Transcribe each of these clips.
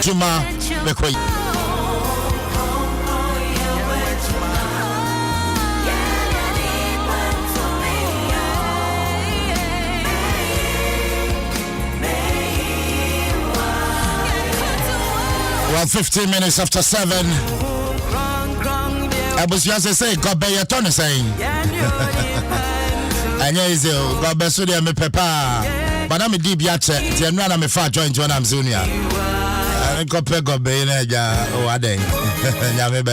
Juma Bekoy. Well, 15 minutes after 7. I was just saying, God be your turn saying. I know it's God be so dear me papa. But I'm a deep yacht, and I'm a far joint when I'm Zunia. I compare God be in a oh, I think. Yammy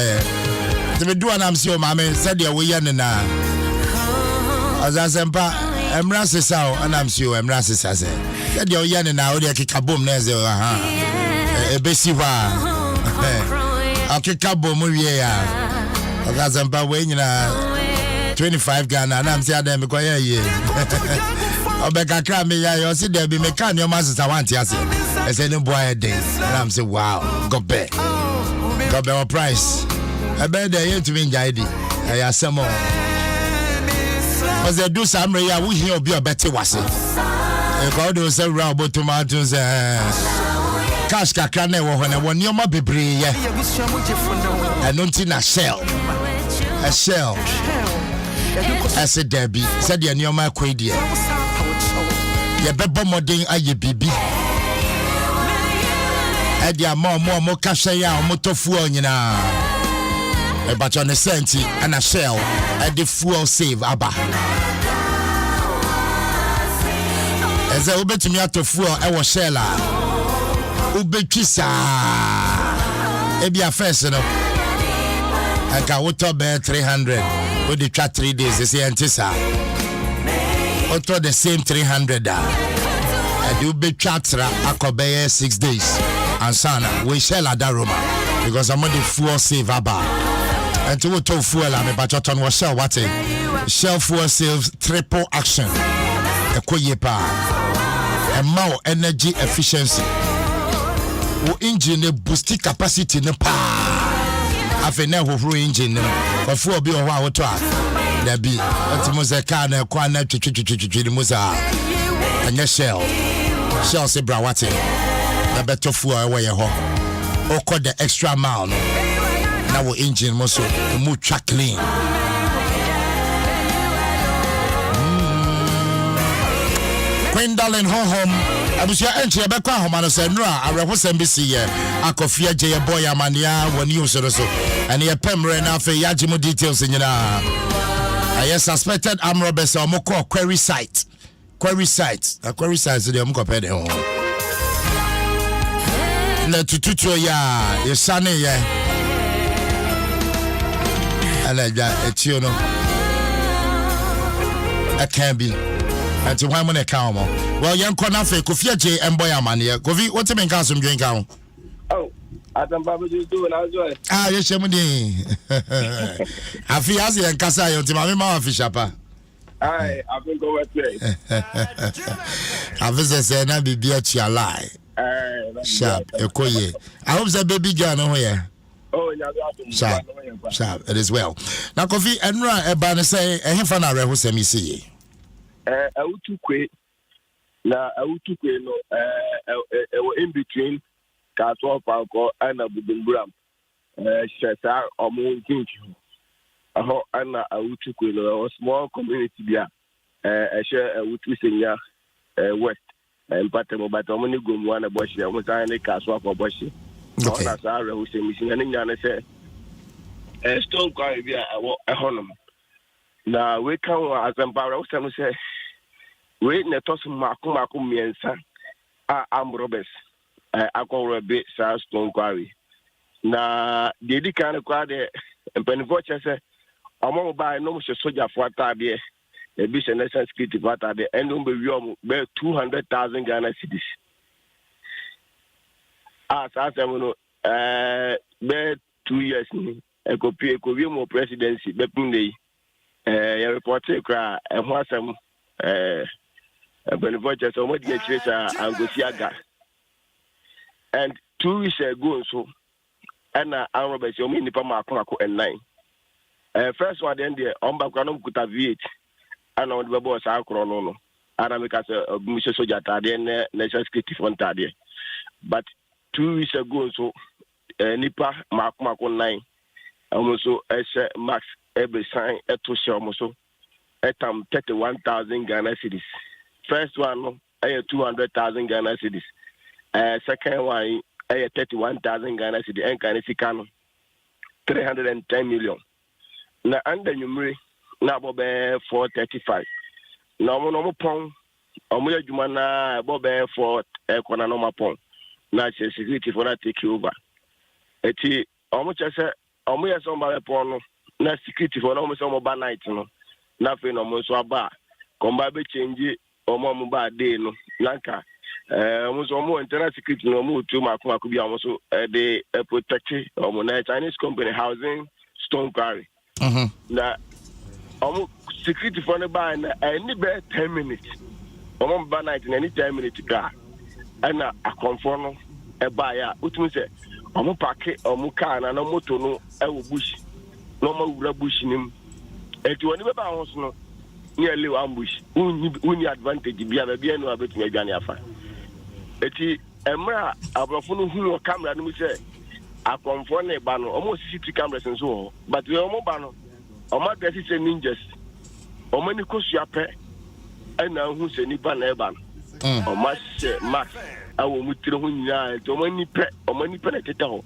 to be doing, I'm sure, mammy said you're we and now. As I said, I'm Rassis out, and I'm sure I'm Rassis. I said, said you're young and now, they kick a boom, there's a besiva. I'll kick a boom, yeah. That's about when 25 Ghana, and I'm saying them because yeah. Obeka cram me, you see there be mechanic, your masters. I want to say, I said, no boy, a day, and I'm saying, wow, got back price. I bet they ain't to be guided. I have some more. Because they do some rea, we hear be a better was it. If I do say rubber tomatoes, cash cacane, when I want your mobby bree, and don't in a shell. A shell. I said, Debbie, said the new my quadia. Your bebo modding are your baby. And your more cash, motor fuel, you know. But on a centi and a shell at the fuel save Abba. As I obey to me out of fuel, I was shella. Ube Kisa. Ebia first, you know. I got water bear 300 with the chat 3 days. They say Antissa. Auto the same 300. I do big chatra, I could bear 6 days. And sana, we shell at Daruma because I'm on the fuel save Abba. And to what fuel I'm about to was shell what shell fuel saves triple action. A koyepa and more energy efficiency. Wo engine boost capacity no pa. Afe na hohoro engine no. But fuel be on what to there be. Atimosa car na kwa na twitwitwitwi musa. Anya shell. Shell say bra what na better fuel where you ho. Oko the extra mile no. Now engine muscle move track clean. Queen darling home. I was your entry a back home and I said, no, I was NBC. I could fear Jay boy Amania when you so. And your pemre now for Yajimo details in your. I suspected arm robbers or more query site. Query site. A query site is the Umcoped home. Let to tutu ya, your son, yeah. And I got you know, I can't be until one when I come. Well, young Conafe, Kofia J and Boy Amania. Kofi, what's the main council drink out? Oh, Adam Babu just doing as well. Ah, yes, Shamudi. I feel as a Casa to my mama Fishapa. I've been going to I visit and be beer to your lie. Sharp, a coye. I hope the baby girl here. Oh, yeah, sharp, it is well. Now, Kofi, and run a banner say, a hefana who send me see. I would to quit. Now, I would to quit, no, in between Castle Park and a Bumbram. Shata or Moon King. And I would to quit a small community there. I share a wood senior west and Patamo, but only go one a bush. I was a castle for bushy. Okay. That's our who say missing and say a stone car a honor. Now we come as embarrass and say wait na toss Makum me and son. I'm Roberts. I call a bit stone quarry. Now the kind of crowd and Penvocha say I'm all by no soldier for Tabia, a bit and essence security for Tabia, and don't be 200,000 Ghana cities. As I said, 2 years, I could be a more presidency, but Monday, a reporter cry, and once I'm when voices so much get tracer and go see a guy. And 2 weeks ago, so, and I'm Robert, you mean the Pamako and 9. First one, then the Ombacano could have it, and on the boss, I'll chrono. And I make us a Mr. Soja Tadi and National Security Fund Tadi. But 2 weeks ago so nipa mako 9 almost max every sign to show almost etam 31,000 Ghana cedis. First one 200,000 Ghana cedis. Second one 31,000 Ghana cedis. And Ghana cedis 310 million. Na under numeri na bobe 435. Na mo pon omo adwuma na bobe 4 ekona no mapon. Na security for that take over. Eti omo chese omo yeso mba pon no na security for no so ba night no. Na fe no mo so aba komba be change omo ba day no. Nanka omo so omo internal security no mo tu makoma bi omo so they protect omo na Chinese company housing stone quarry. Na omo security for no ba na any be 10 minutes omo ba night na any 10 minutes ka ana akonfo no e ba ya utumi se omo park omo car na no moto no e wo bush no ma wura bush nim eti woni be ba ho so no nearly ambush uni advantage bia ba bia no abetumi adwane afa eti emra abrofo no hu camera no mu se akonfo na ba no omo CCTV cameras nso ho but we omo ba no omo dress se ninjas omo ni kosua pe ana hu se ni ba na e ba no omo se max awo mutire ho nyina to omo ni pe na teta ho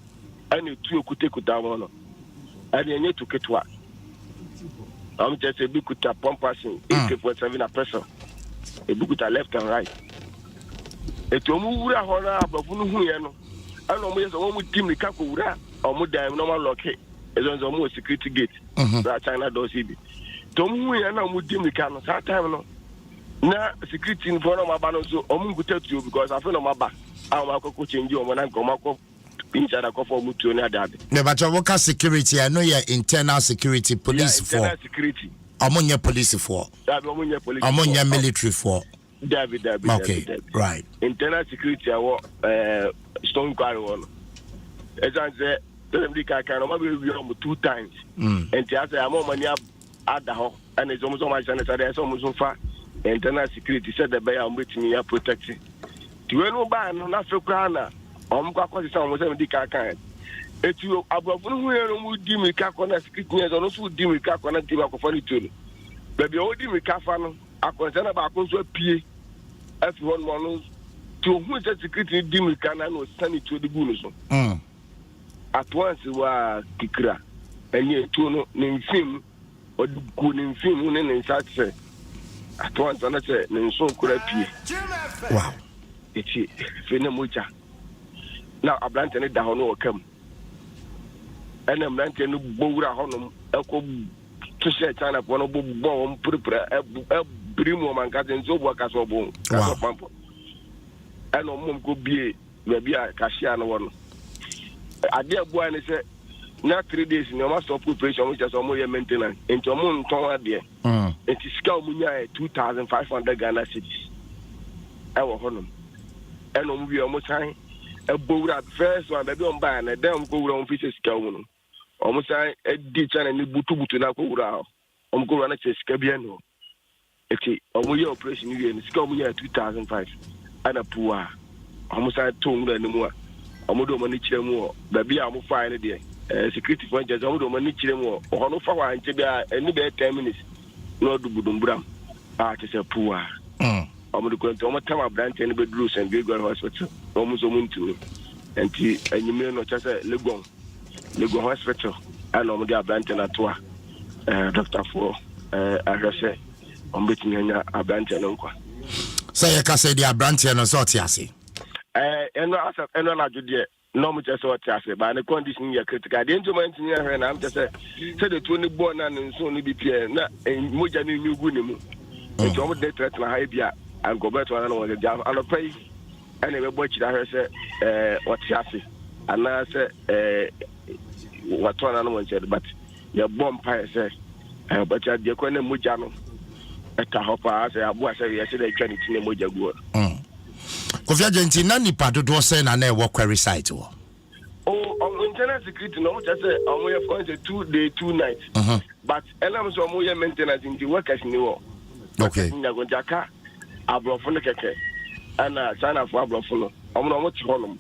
ana tu okutekuta mo no ana enye tuketwa am just a bikuta pompasing 8.7 a person a bikuta left and right eto mu wura ho na abafo no hu ye no ana omo yeso omo team ka ko wura omo dime normal lock ezonzo omo security gate that China does it to mu hu ye na omo team ka no that time no na security in for no maba no so omo nguta tuo because I feel no maba am akoko change omo na nko mako pinchara ko for mutuo na adabe ne ba choboka security I know your internal security police for internal security amonya police for amonya police amonya military for David okay right internal security awo stone quarry one ezanze them di ka no ma be wi am 2 times enti asa am money ada ho and is almost my channel say so muso fa internal security said the bear am betimi ya protect ti we no ba no na fe kwa na kwa kwasi sa mo se di ka kan etu abrofo hu ye no mu di mi ka ko na security ne so no so di mi ka ko na ti ba ko fa ni tu no baby o di mi ka fa no akonse na ba ko so pie afi won mo no to hu se security di mi ka na no sani tu di gu no so at once wa kikra enye tu no ne mfim o gu ne mfim ne ne nsatse at once na se ne nso kura pie wow eti fe na mocha na abrante ne da ho no okam ena mbrante no bowura ho no eko to se China po no bo won prepare brimu man ka nzo bo ka so bo ka so pampo ena mum ko bie be a kashia no wono ade abuan ne se na 3 days no ma stop operation which is omo ye maintenance enti omo nton ade enti sika omunya 2,500 Ghana cedis ewo ho no ena omo bi omo san ebowura first one baby on buy na dem ko wura on fi sika omo no omo san di China ni butu na ko wura omo ko wura na sika bia no eti omo ye operation ni ni sika omo ya 2,500 ana puwa omo san to wura ni mu a omo do mani kire mu baby a omo fa ne de security for just omo do mani kire mu o no fa wa nche bia eni be 10 minutes no do budumburam a tese puwa omo do ko omo tama branch ni be dru St. Gregory Hospital omo so muntu enti enyime no chase Legon Hospital ana omo dia branch na toa doctor for ahwese omo betinya branch no nkwa say you can say the branch no so tiase eno na judie no mo chese o tiase ba ne condition ya critical the instrument ni ahwe na am chese say the two ni born na nso ni bi pie na moja ni nyugu ni mu enti omo de threat na ha bia and go back to another one and pay and we watch that say what happy and I say what one another one said but your bomb pie say but you dey ko na moja no eta hopa say abu say you say dey twa ni tin moja go Kofi Argentina ni padodo say na e work query site wo on internet security no just say we have going to 2 day 2 nights but elam so we maintenance in the workers ni wo okay ni go jaka abrofo no keke ana China for abrofo no omo ti honum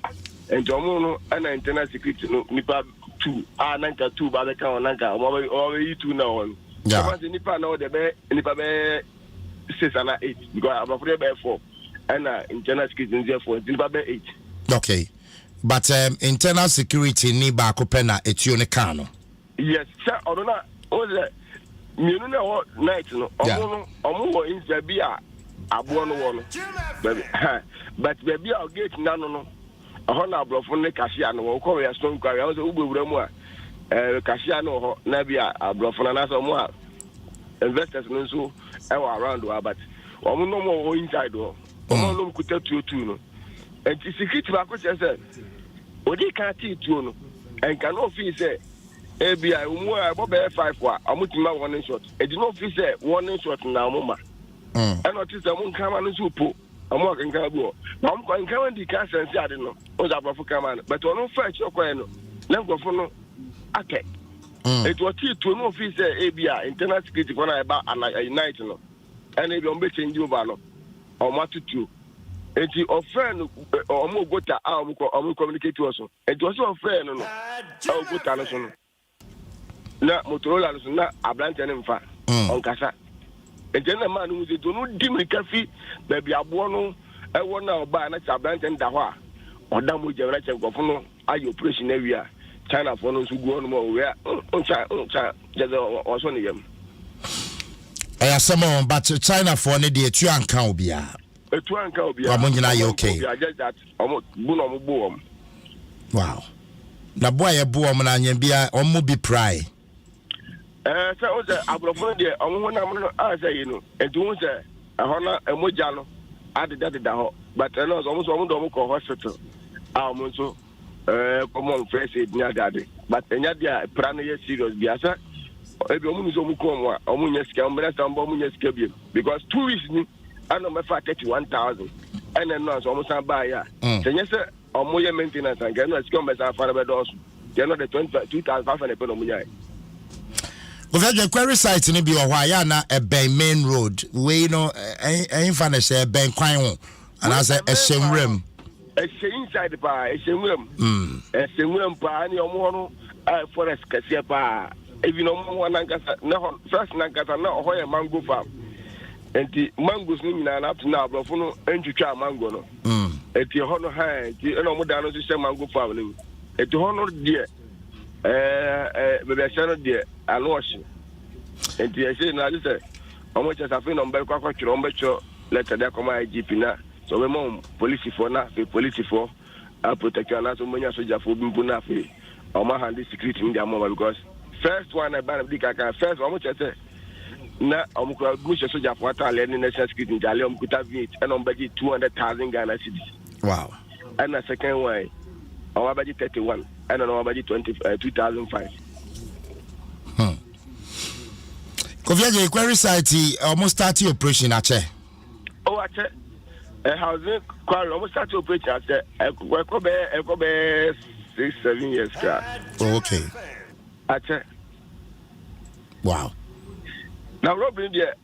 and Jomono and internal security no nipa 2 nanka 2 ba beka on nanka o we 2 na on so nipa na the be nipa be 6 and 8 because I'm afraid be 4 and internal security there for nipa be 8. Okay, but internal security ni ba ko pe na etuo ne kan no. Yes, sir. Odona o the mienu na wo night no omo wo inside bia abo no wo no but baby a gate na no na abrofo ne cashier no wo ko ya stone quarry o se ubewura mu a cashier no ho na bia abrofo na so mo a investors no so e wa around wa but omo no mo wo inside o omo no kuta tuotu no and security ba ko say odi ka ti tuo no and can no feel say ABI umu a bobe 5 wa amutima warning shot e di no feel say warning shot na muma and not is mun kama no supo amu kan kan bu na am kan kan di ka sense ade no o za brofo kama but ono fa chi okwan no na ngofo no ake it was to no feel say ABI internal security kona eba night no and e be on be change over no o matutu enti offend omo gota a omo communicate to us enti o so offend no o gota no so no na Motorola no so na ablante ne mfa on kasa enti na man no do no dim kafi ba bia abo no e wo na oba na ablante nda ho a oda mo je na che gofo no ayi operation na wi a China for no so go no mo we uncha just o so ne yam aya samo but China for ne de etu anka obia etu anka obia omo nyina ye okay just that omo bu no mo bu om wow na boy ye bu om na anya bia omo bi pry so o se abrofo de omo na mo a say you know etu se ho na emoja no adeda ho but no so omo do mo ko hospital omo so common first aid nya dade but enya dia pra no ye serious bia sa ebi omo ni so mo ko mo a omo nya sika omo na sambo omo nya sika bi because 2 weeks ni ano me fa 31,000 and then no so omo san ba ya senye se omo ye maintenance and no sika omo sa fa be do so they no the 22,500 pe no mo nya Governor query site ni bi o ya na e ben main road we no en fa na say ben kwan ho and as a shenwrem inside pa shenwrem shenwrem pa ni omo no forest kase pa even omo na nkasa na first na nkasa na ho ye mango farm enti mangos ni nyina na na abrofo no entwitwa mango no enti ho no ha enti na omo da no so mango farm ni enti ho no de bebe ashano de aloshi enti ese na je se omo che safi no mbe kwa twiro mbe cho letter de koma IGP na so we mo police for na fe police for a protect na so monya soja for bimpu na fe omo handle security in their mama because first one I ban big aka first omo che se na omo ko mu che soja for atale ni national security jale omo kuta vit and omo budget 200,000 Ghana cedis wow and the second one omo budget 31 and omo budget 2005 Koviaje query site almost start operation ache ache housing quarry almost start operation ache ekobe 6-7 years ka okay ache wow now Robin there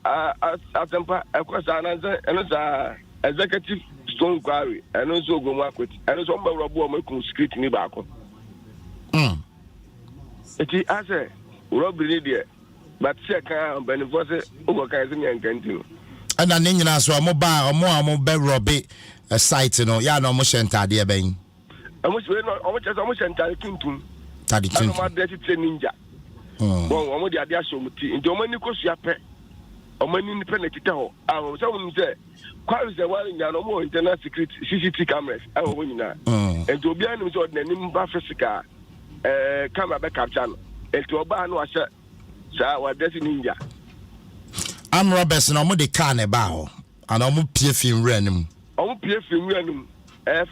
atempa ekosa ananze enosa executive stone quarry enoso gomu akweti enoso mba robo o makun script ni ba ko eti ase Robin there but check benefit ugo kan se nyankanti ana ne nyina so mo be robe site no ya na mo shentade e ben amo se no amo chese amo shentade tuntum tade tuntum amo de tete ninja bon amo de ade aso muti ndi omo ni kosua pe omo ni pe na tete ho amo se wonu se kwa se wale nya no mo internal security CCTV cameras awo nyina enti obi anim se odnanim ba physical camera be capture no enti oba no ahye sa wa desi ninja am robbers no mo de car ne ba ho ana mo pie fin wranim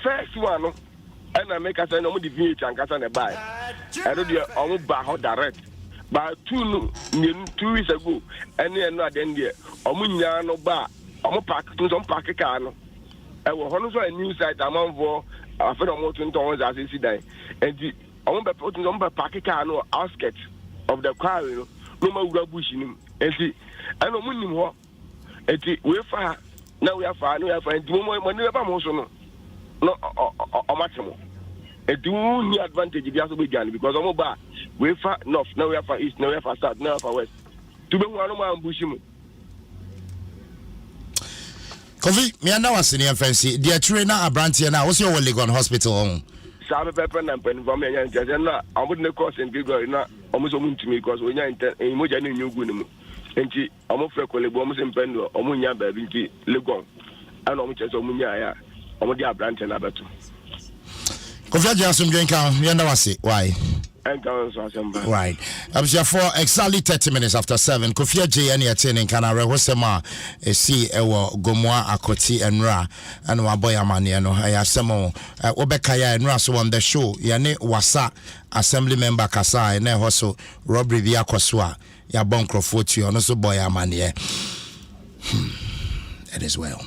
first one no na make us no mo de vh ankasa ne ba e do de omo ba ho direct ba 2 weeks ago ene no aden de omo nya no ba omo park to some park car no e wo ho no so a new site amanvo afa no mo tun ton za si dan enti omo be put no park car no outskirts of the car no ma wura bush nim enti ano munim ho enti we fa na we afa no we afa enti mo ne ba mo so no o matemo do need advantage if you have to be Ghana because I'm about we far north, now we are far east, now we are far south, now we are far west. To be one of my ambushim. Kofi, me and our senior fancy, dear trainer, a branch here now. What's your Legon Hospital? Sabe pepper and pen from me and Jazana. I wouldn't cross and people not almost to me because when you're in Mojan in New Gunum. And she almost frequently bombs in Pendo, Omunya Baby Legon, and almost as Omunya, Omudia branch and other two. Kofi, just some drink out. Me and our see why. Right. I'm sure for exactly 30 minutes after 7. Kofi J and attending Canara Hosema, a sea, ewa Gomoa, Akoti, and Ra, and Waboya Maniano. I have some Obekaya and Rasso on the show. Yane Wasa, Assembly Member Kasa, and also Robbery Via Koswa, Yabon Crofoti, and also Boya Mania. It is well.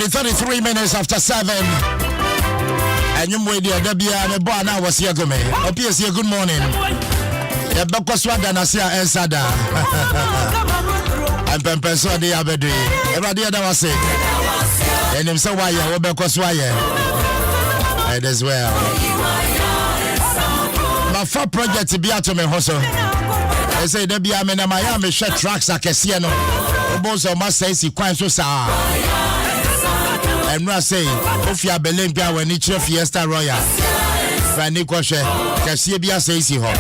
the 33 minutes after 7. And you wait there, Debia, and the boy now was here. Good morning. The Bakoswada Nasia and Sada. And Pempeso de Abedi. Everybody that was it. And him so why you will be Koswaya. And as well. My four project to be out of my house. I say, Debia, I'm in Miami, shut tracks like a Siano. Both of us say, he quite so sad. And I say, if you are Belimpia when it's your Fiesta Royal, Fanny Koshe, Casibia says he home.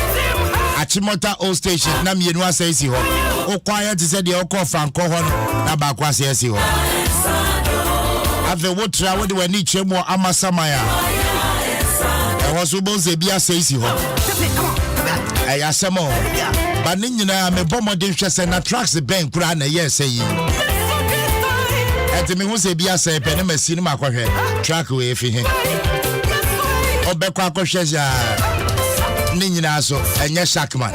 Achimota Old Station, Namia says he home. Oh, quiet is the Oko Franco Hon, Nabakwa says he home. After what travel when it's more Amasamaya. I was supposed to be a says he home. I ask some more. But Nina, I'm a bomber distress and attracts the bank, Grana, yes, say ye. At me who say be a say, Penema cinema track away for him. Oh, Becqua Coshesha Nina so, and yes, Shackman,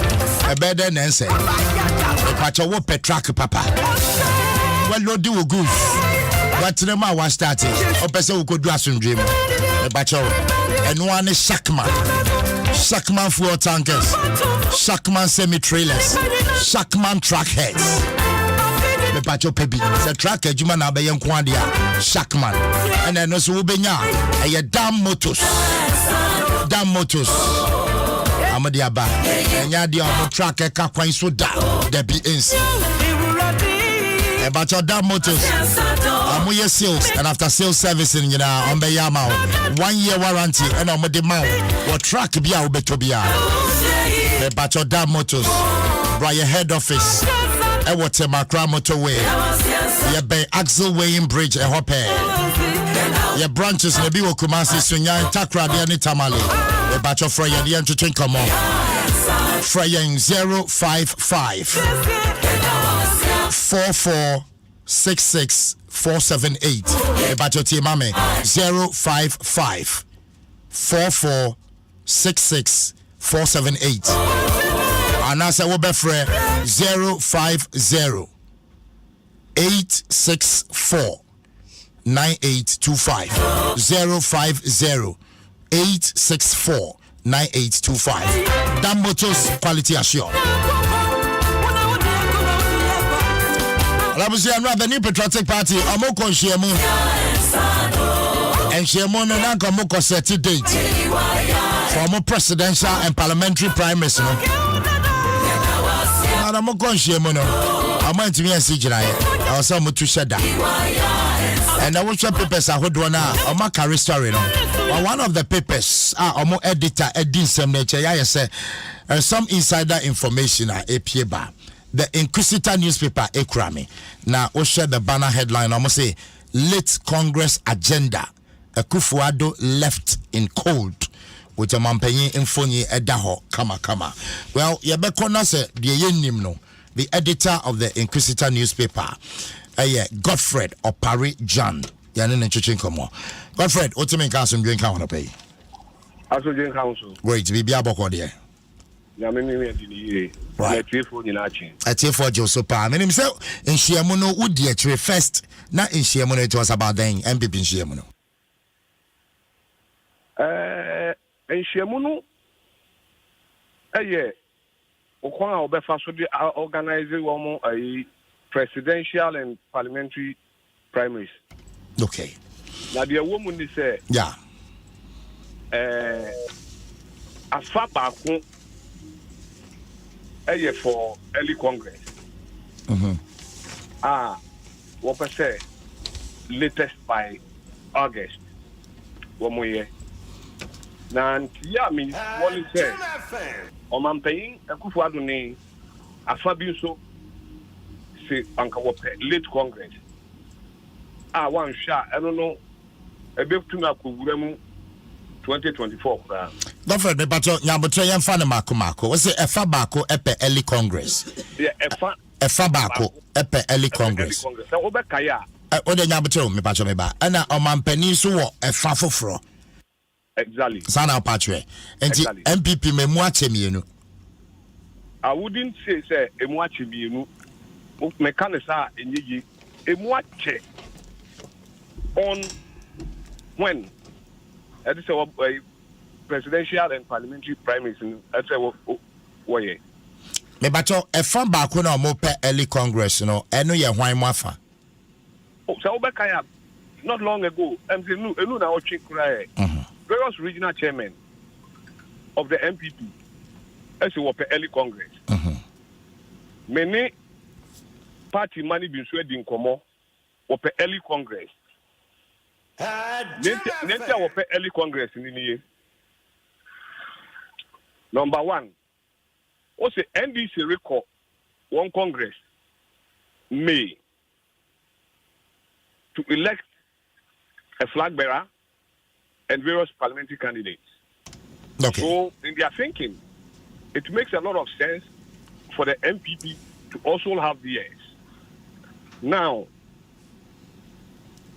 a better than say. A patch of whoop a track, Papa. Well, no do a goose. What the man was starting, or person could do some dream. A batch of, and one is Shackman. Shackman fuel tankers, Shackman semi-trailers, Shackman track heads. The Pacho Pebi, the track a Juma Nabayan Quandia, Shackman, and then also Ubenya, a damn motos. Amadiaba, and Yadia track a Kakwain Soda, there be ins. About your damn motos, omo sales and after sales servicing nyina on be yama 1 year warranty and omo de ma wo track bia obeto bia the Bacho Dam Motors Brian head office e wote Makra motorway ye be axle weighing bridge e hope ye branches ne bi wo Kumasi Sunyan Takra de ni Tamale e Bacho Freya de ntwetwen komo Freya 055 4466 478 e Bacho Tie Mame 055 4466 478 Anasa wo befre 050 864 9825 050 864 9825 Dam Motors quality assured. Labusi and the new patriotic party amoko nhyiamu nhyiamu no na nkomoko set date for more presidential and parliamentary primaries no na amoko nhyiamu no amantimi asijiraye awasa mutu sheda and I watch papers ahodo na oma carry story no one of the papers omo editor Adom Nsem na che say some insider information apie ba the Inquisitor newspaper ekrami na o share the banner headline almost say late Congress agenda Akufo-Addo left in cold with a mampanyin infoni edaho kama well yebeko na say de yenim no the editor of the Inquisitor newspaper Godfred Opari John yani ne chichen komo Godfred otimi nka so ndwen ka wono pay aso dwen council great bibia aboko de ya me di right T4 nyina achi T4 Joso pa me nim say nhyiamu no wudi akire first na nhyiamu no it was about then MPP nhyiamu no nhyiamu no okwan a obefa so de organize one presidential and parliamentary primaries. Okay. Now the woman is say yeah. Afa baako for early Congress. What I say latest by August. One more year. Now yeah, me what is say? I'm paying Akufo-Addo ni afa bi so say anka late Congress. One shot. I don't know. A bit too much 2024. Don't forget, but Nyambotre Yamfana Mako. What's it? Efa Bako Epe early Congress. Yeah, Efa Bako Epe early Congress. So Obekaya. Ode Nyambotre me pacho me ba. Ana omampani so wo Efa foforo. Exactly. Sana opatwe. Enti MPP me mu achemienu. I wouldn't say emu achemienu. Me kan say enyeji. Emu ache on when it is a presidential and parliamentary primaries at a way. Me bacho Efa Bako na mo pe early Congress no eno ye hwan mo afa. Oh, so Obekaya not long ago, I'm saying no na ochi kura various regional chairmen of the MPP as a early Congress. Many party money been sweat in Komo early Congress. Nenta early Congress in the year. Number one, also NDC record one Congress May to elect a flag bearer and various parliamentary candidates. Okay. So in their thinking, it makes a lot of sense for the MPP to also have theirs. Now,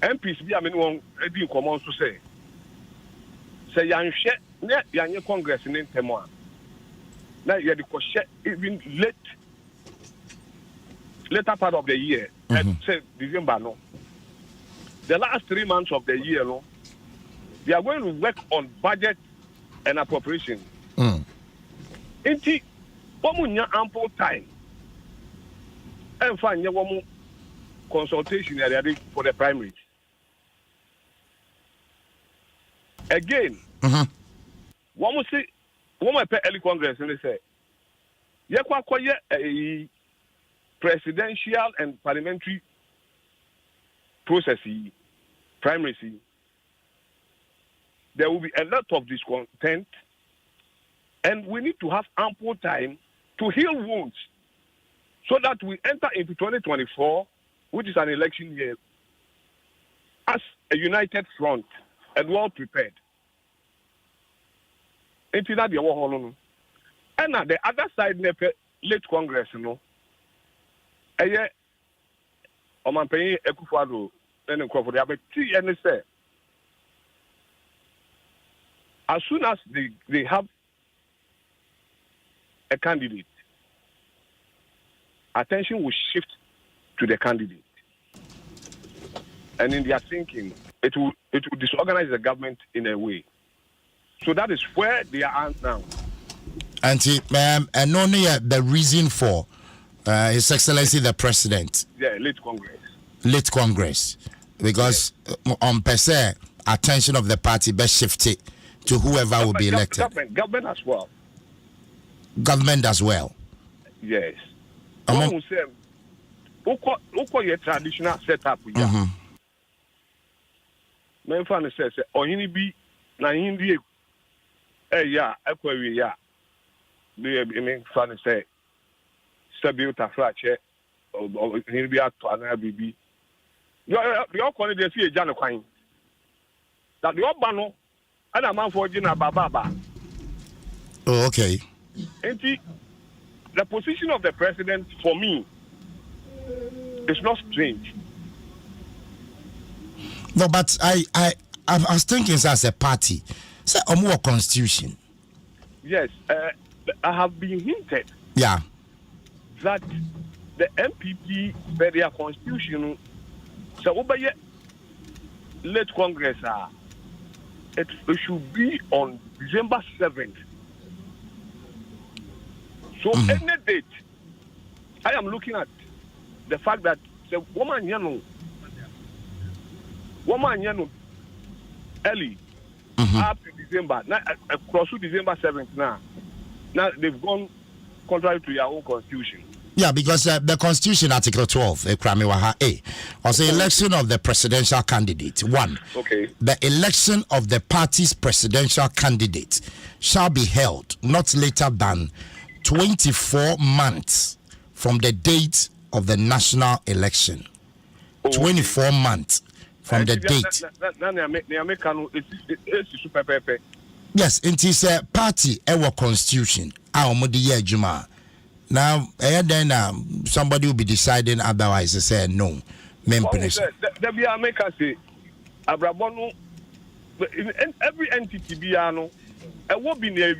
MPs be one in common to say yan Congress in Temwa. Now you had the even later part of the year, say December no. The last 3 months of the year, no, they are going to work on budget and appropriation. Inti, womunya ample time. And find your consultation for the primaries. Again, one must say, one pay early Congress and they say, a presidential and parliamentary process, primaries, there will be a lot of discontent, and we need to have ample time to heal wounds so that we enter into 2024, which is an election year, as a united front and well prepared. Into that, and at the other side, late Congress, I'm paying Ekufado and Crawford. And say, as soon as they have a candidate, attention will shift to the candidate. And in their thinking, it will disorganize the government in a way. So that is where they are at now. And only the reason for His Excellency the President. Yeah, late Congress. Late Congress. Because on per se, attention of the party best shifted to whoever will be elected. Government as well. Government as well. Yes. One will say, your traditional setup. Yeah. Men fan says, "Oh, he be na Hindi." Yeah, equally, yeah. Men fan say, "Sabi utafrache, or he be at another baby." Your calling the see a Jano coin. That your bano, and a man for Jina Baba. Oh, okay. And the position of the president, for me, is not strange. No, but I was thinking as a party, say a more constitution. Yes, I have been hinted. Yeah. That the MPP by their constitution, so over late Congress, it should be on December 7th. So any date, I am looking at the fact that the woman, early up to December, now across to December 7th now they've gone contrary to their own constitution. Yeah, because the Constitution, Article 12, also election of the presidential candidate. 1. Okay. The election of the party's presidential candidate shall be held not later than 24 months from the date of the national election. 24 months from the date. Yes, it is a party, our constitution. Now, somebody will be deciding otherwise. They say no. Every entity biano, it will be near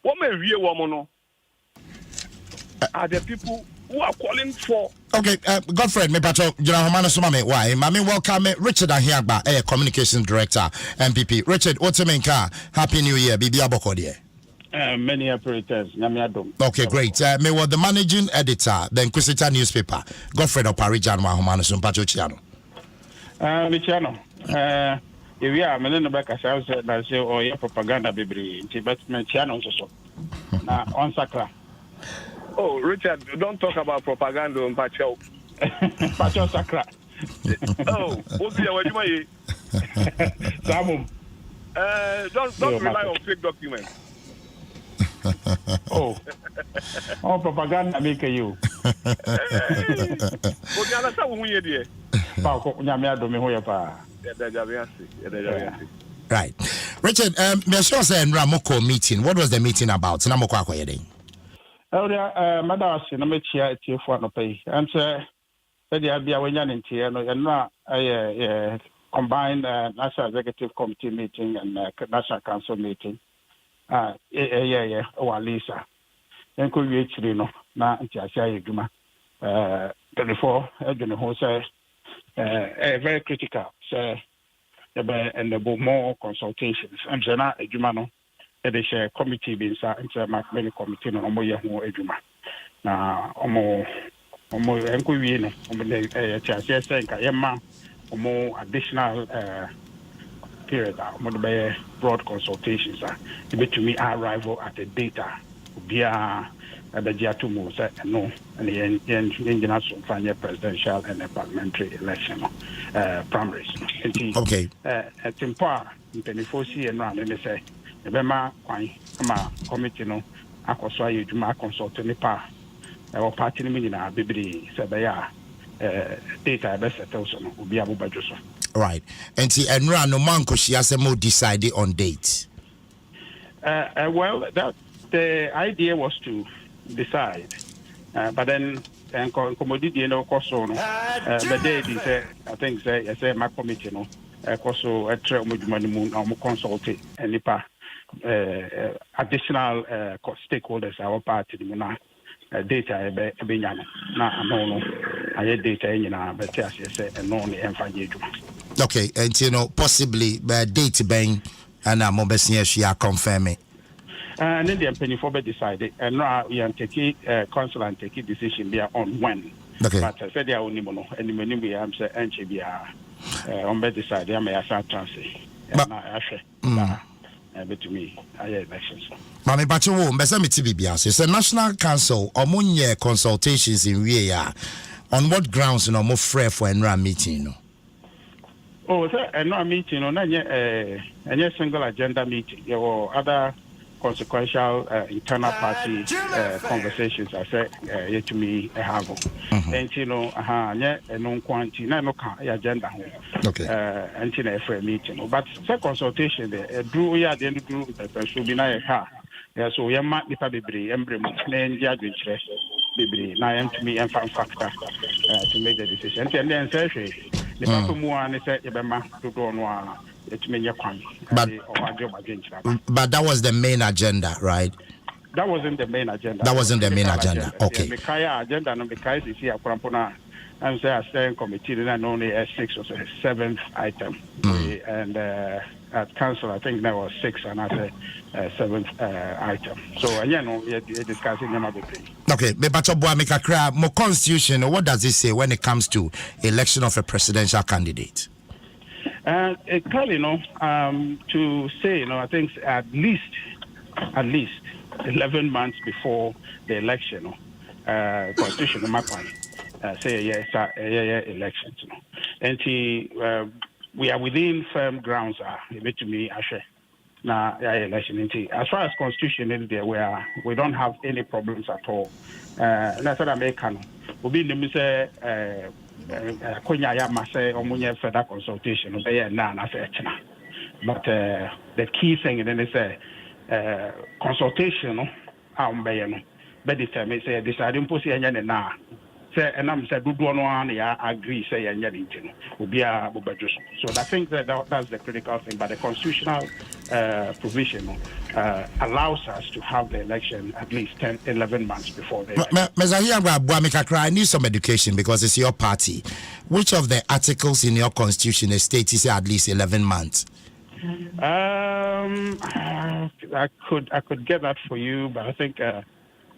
what may real woman are the people who are calling for. Okay, Godfred, me pato, why? Mami welcome Richard Ahiagba, Communications Director, MPP. Richard, what's your main car? Happy New Year, Bibi Abokodi. Many operators, Adom. Okay, great. Me was the managing editor, the Inquisitor newspaper. Godfred Oparijan Mahomano Sumpacho Chiano. Michiano. If we are Melina Back as I said, I say, oh, yeah, propaganda, baby, but Michiano also. On Sakra. Oh, Richard, don't talk about propaganda on Pacho. Pacho Sakra. Oh, what's the way you Samum. Don't rely on fake documents. Oh, propaganda make you. Right. Richard, me sure say Ramoko meeting. What was the meeting about? Namoko akoyede. Madam, I me chia eti for no pay. And say there be a wenyan in here no na combined National Executive Committee meeting and National Council meeting. Yeah, or Lisa. Then could we actually no na nti asia yeduma 24 again who say very critical say and the more consultations and na eduma no they share committee being into many committee no omo ye ho eduma na omo enko wi no omo the asia say nka yema omo additional period omo the broad consultations to me arrival at the data Ubia Abajiatumu said no, and the engineers from presidential and parliamentary election primaries. Okay. At Timpa, in Penifosi and Ram, and they say, the Bema, Kwama committee, no, Akoswa, you do my consult in the pa, or party meeting, Bibri, Sabaya, data best at Elson, Ubia Bubajoso. Right. And see, and no manko she has a more decided on date. Well, that the idea was to decide, but then commodity also the day they say I think say my committee no also a try moon consulting and nipa additional stakeholders our party na data be nyana na no I data nyina but as you say no ne emfa nyeduma. Okay, and you know possibly date bang and I'm obviously she are confirming. And then the penny for decided, and now we can take council and take a decision there on when. Okay. But I said they are only mono, and the many we have said, and she be on bed decided, I may have sat transit. And I say, to me, I elections. Mami Bacho, Besami TBBS, it's a national council or money consultations in Ria. On what grounds, more free for a meeting? Oh, sir, and no meeting, no, any single agenda meeting, or other consequential internal party conversations. I said to me I have, and you know, no quantity, no agenda. Okay. And you know, for a meeting, but the consultation there, drew ya the end drew should be na ha. Yeah, so we might be probably emblem, name judge interest, baby. Now I'm to me and factor to make the decision. And then say the papa muan said, "Yabama to do no." But that was the main agenda, right? That wasn't the main agenda. That wasn't the main agenda. Okay. The Kaya agenda no because is here Krampona and say a steering committee and only a 6 or 7th item. And at council I think there was 6 and I said 7th item. So you know you're discussing another thing. Okay, but more constitution, what does it say when it comes to election of a presidential candidate? Clearly, to say, I think at least 11 months before the election, constitution say yes, elections, and we are within firm grounds. To me, now election. As far as constitution is there, we don't have any problems at all. That's what American will be the Konya Mase or Munya further consultation, but the key thing then is consultation. But the time say deciding pussy and now say and I'm said do one agree say and will be a so I think that's the critical thing, but the constitutional provision allows us to have the election at least 11 months before the election. I need some education because it's your party. Which of the articles in your constitution states at least 11 months? I could get that for you, but I think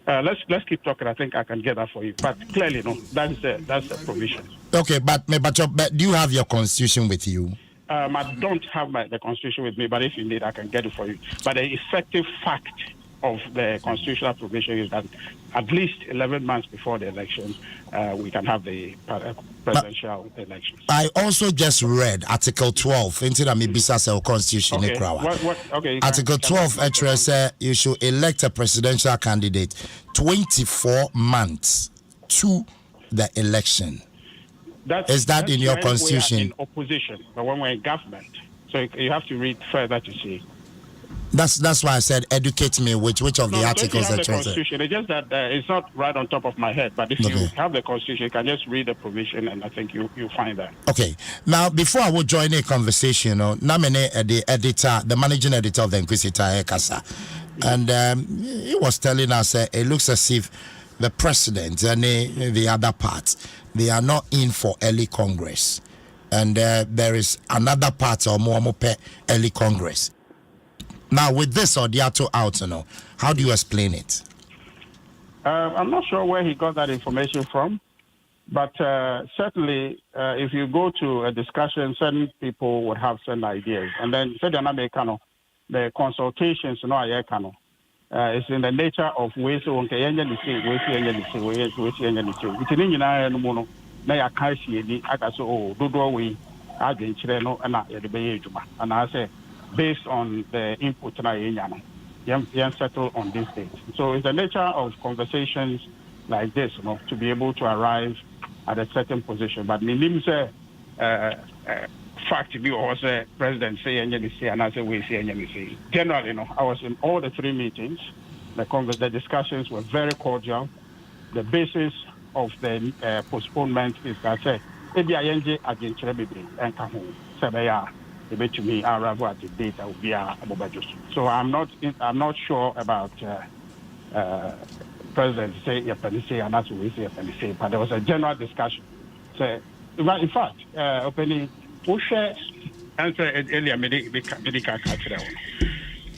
let's keep talking. I think I can get that for you, but clearly no, that's the provision. Okay, but do you have your constitution with you? I don't have the constitution with me, but if you need, I can get it for you. But the effective fact of the constitutional provision is that at least 11 months before the election, we can have the presidential elections. I also just read Article 12 into the Mibisa Constitution. Okay. Article 12 says you should elect a presidential candidate 24 months to the election. Is that in your constitution? We are in opposition, but when we're in government, so you have to read further to see. That's why I said educate me which of the articles that the constitution. It's just that it's not right on top of my head, but if you have the constitution, you can just read the provision, and I think you'll find that. Okay. Now, before I will join a conversation, Namene, the editor, the managing editor of the Inquisitor Ekasa, and he was telling us it looks as if the president and the other parts, they are not in for early Congress, and there is another part or more early Congress. Now, with this Odiato out, how do you explain it? I'm not sure where he got that information from, but certainly, if you go to a discussion, certain people would have certain ideas, and then the consultations, it's in the nature of ways so okay enya ni say we see enya ni say we see enya ni say it ni nyina no mu no na ya kan hie ni aka so oh dodo we adwen kire no na ye de be eduma and I say based on the input na enya no you settle on this date. So it's the nature of conversations like this, to be able to arrive at a certain position. But me say fact be also president say and say and I say we say and say. Generally, I was in all the three meetings. The discussions were very cordial. The basis of the postponement is that say maybe I NJ against Rebbe and Kahu Sabaya. To me, arrive at the date that will be so I'm not sure about President say and that's what we say but there was a general discussion. So in fact, opening share answer earlier medical culture.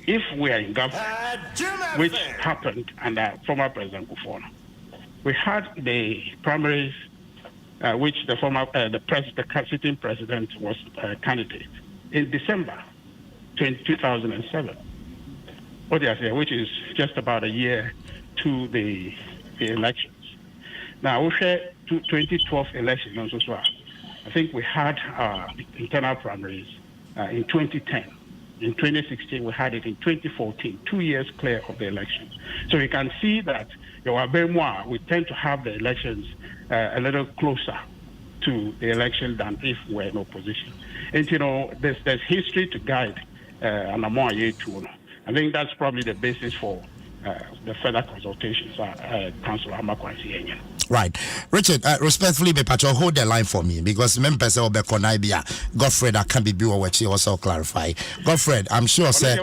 If we are in government, which happened under former President Kufona, we had the primaries, which the former the sitting president was a candidate in December 2007. What I say, which is just about a year to the elections. Now, we share 2012 election also. I think we had internal primaries in 2010. In 2016, we had it in 2014, 2 years clear of the election. So you can see that we tend to have the elections a little closer to the election than if we're in opposition. And there's history to guide and I'm more to. I think that's probably the basis for the further consultations. Councillor Amakwasi. Right. Richard, respectfully, Patro, hold the line for me because members of the Konaibia, Godfred, I can't be what you also clarify. Godfred, I'm sure, sir.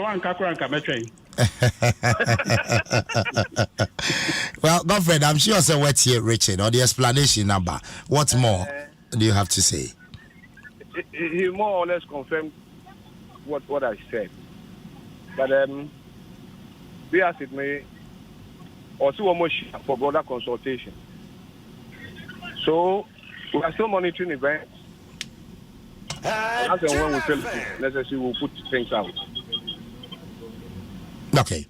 Well, Godfred, I'm sure, sir, what's here, Richard, or the explanation number. What more do you have to say? He more or less confirmed what I said. But we asked it may also almost for broader consultation. So we are still monitoring events. And when we feel necessary, we'll put things out. Okay.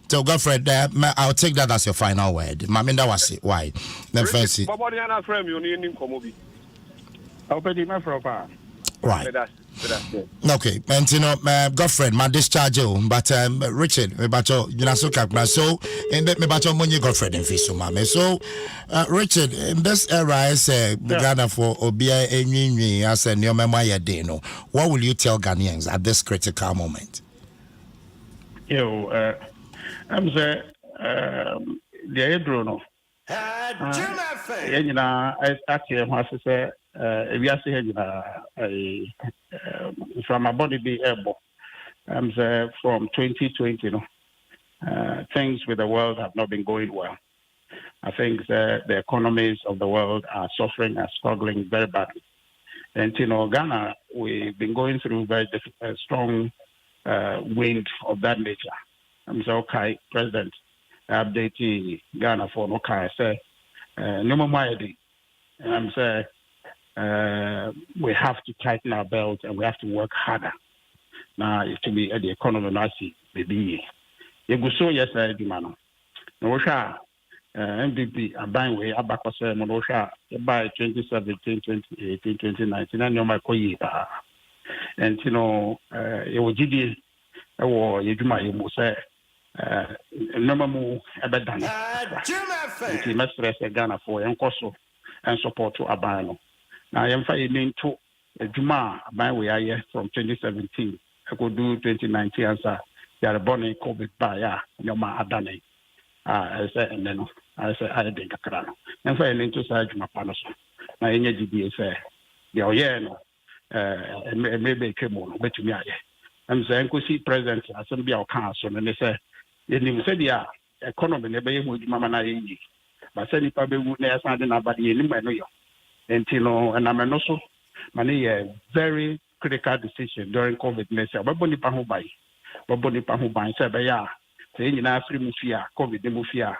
So, Godfred, I'll take that as your final word. Maminda was it. Why? Then first, right. Okay, and Godfred, my discharge, but Richard, me bacho, so in me bacho money Godfred and Fisuma. So, Richard, in this era, I say Ghana for Obia Enyi as a new memoir deno. What will you tell Ghanaians at this critical moment? I'm the Edrono. I actually want to say. We are saying from my body be able. From 2020, things with the world have not been going well. I think the economies of the world are suffering and struggling very badly. And Ghana, we've been going through very strong wind of that nature. Okay, President, update Ghana for okay. Say no more. I'm saying. We have to tighten our belt and we have to work harder. Now, to be at the economy, maybe. You go so yes, I do, man. No, MDP, I'm buying way up back for Monosha by 2017, 2018, 2019, and you're my coy. And it was GD or Yajuma, you must say, no more about Ghana. He must stress Ghana for Yankoso and support to Abano. Now, I'm fighting to Juma, my way from 2017. I could do 2019 as a born COVID by Yoma Adane. I said, and then I said, I think a crown. And fighting to Juma Panos. My energy say, no, maybe came on, but to me, I'm saying, could see president as some be our council, and they say, you said, yeah, economy, never would Mamma, but sending probably would never find anybody in my New York. And and I'm also many a very critical decision during COVID-19. But Boni Pahubai said, yeah, saying in Africa, COVID, Mufia,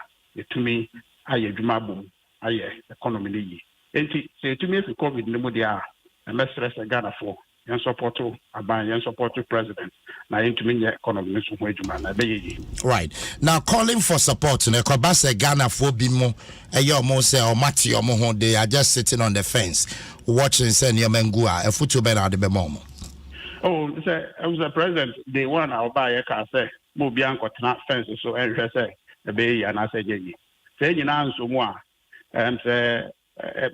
to me, I Jumabu, I economy. And say to me, if COVID, Nemudia, and let's rest Ghana for yen support aban yen support president na yentumi nye economy so ho adwuma na be yi. Right. Now calling for support no ekobase Ghana for bi mo eyo mo say o mate o mo ho they are just sitting on the fence watching say nyemangu a efutu be na de be mo. Oh, say I was a president day one I'll buy a car say mo bi an kotena fence so enhwe say e be yi na say jeji. Say nyina nso mu a say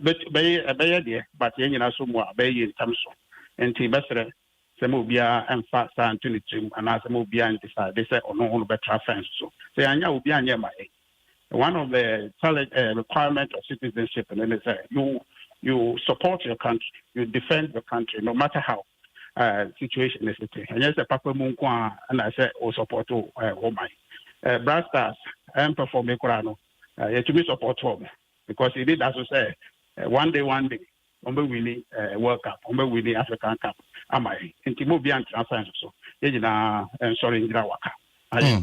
be there but nyina so mu a be yi ntam so. Enti besere say mo bi a emfa san to nitim ana say mo bi an decide they say ono better fence so. Say anya obi anya ma one of the requirement of citizenship and then say you support your country, you defend your country no matter how situation is it. And yes, a papa munkwa and I say support woman. Brass Stars and perform Ekurano. To be support home because he did as I say one day, Ombe Winnie World Cup, Ombe Winnie African Cup. Am I in Timobian transfer so? Yena sorry in Grawaka. I am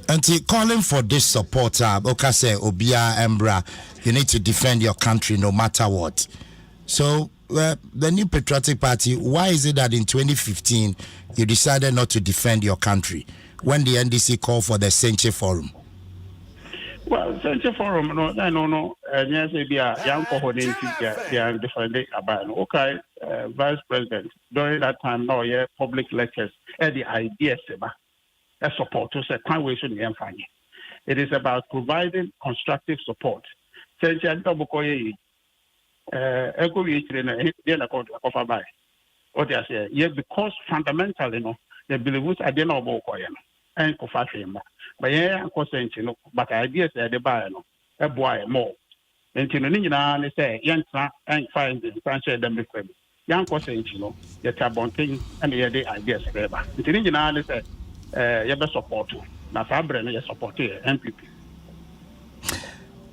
And calling for this support, Okase Obia Embra, you need to defend your country no matter what. So the New Patriotic Party, why is it that in 2015 you decided not to defend your country when the NDC called for the Senche Forum? Well, Senche Forum, no. Yes, be a young cohort in defending about. Okay, Vice President, during that time, no, yeah, public lectures, the idea, a support to say, can't wait to the end. It is about providing constructive support. Senche Dobokoye. Because fundamentally, the believers are not about and confession. But yeah, but ideas are the buy a boy more. And to say, young and find the franchise them with them. Young Cosentino, the Tabonting and the ideas forever. The say, you best support you. Now, Fabre, you support MPP.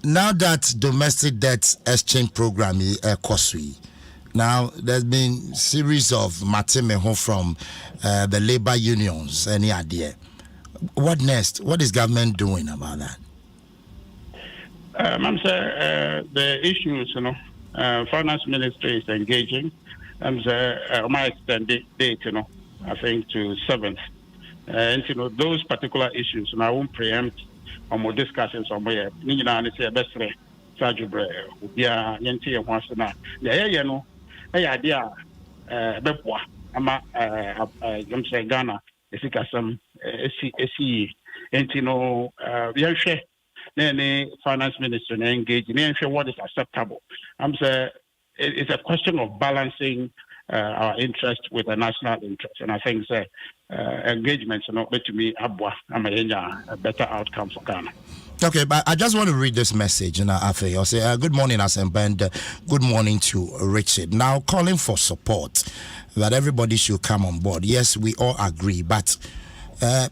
Now that domestic debt exchange program is costly, now there's been series of Matemeho from the labor unions. Any idea? What next? What is government doing about that? Ma'am, sir, the issues, finance ministry is engaging. My extended date, I think to 7th. And those particular issues, I won't preempt on more discussions on where Nina say best Sajubre, yeah, Yanti once na. Yeah, idea Bepwa, Ama say Ghana, Esikasam, SE, and we share any finance minister engaged in what is acceptable. I'm saying it's a question of balancing our interest with the national interest, and I think engagements are not going to be a better outcome for Ghana. Okay, but I just want to read this message. Afe, I'll say good morning, Asemba, and good morning to Richard. Now, calling for support that everybody should come on board. Yes, we all agree, but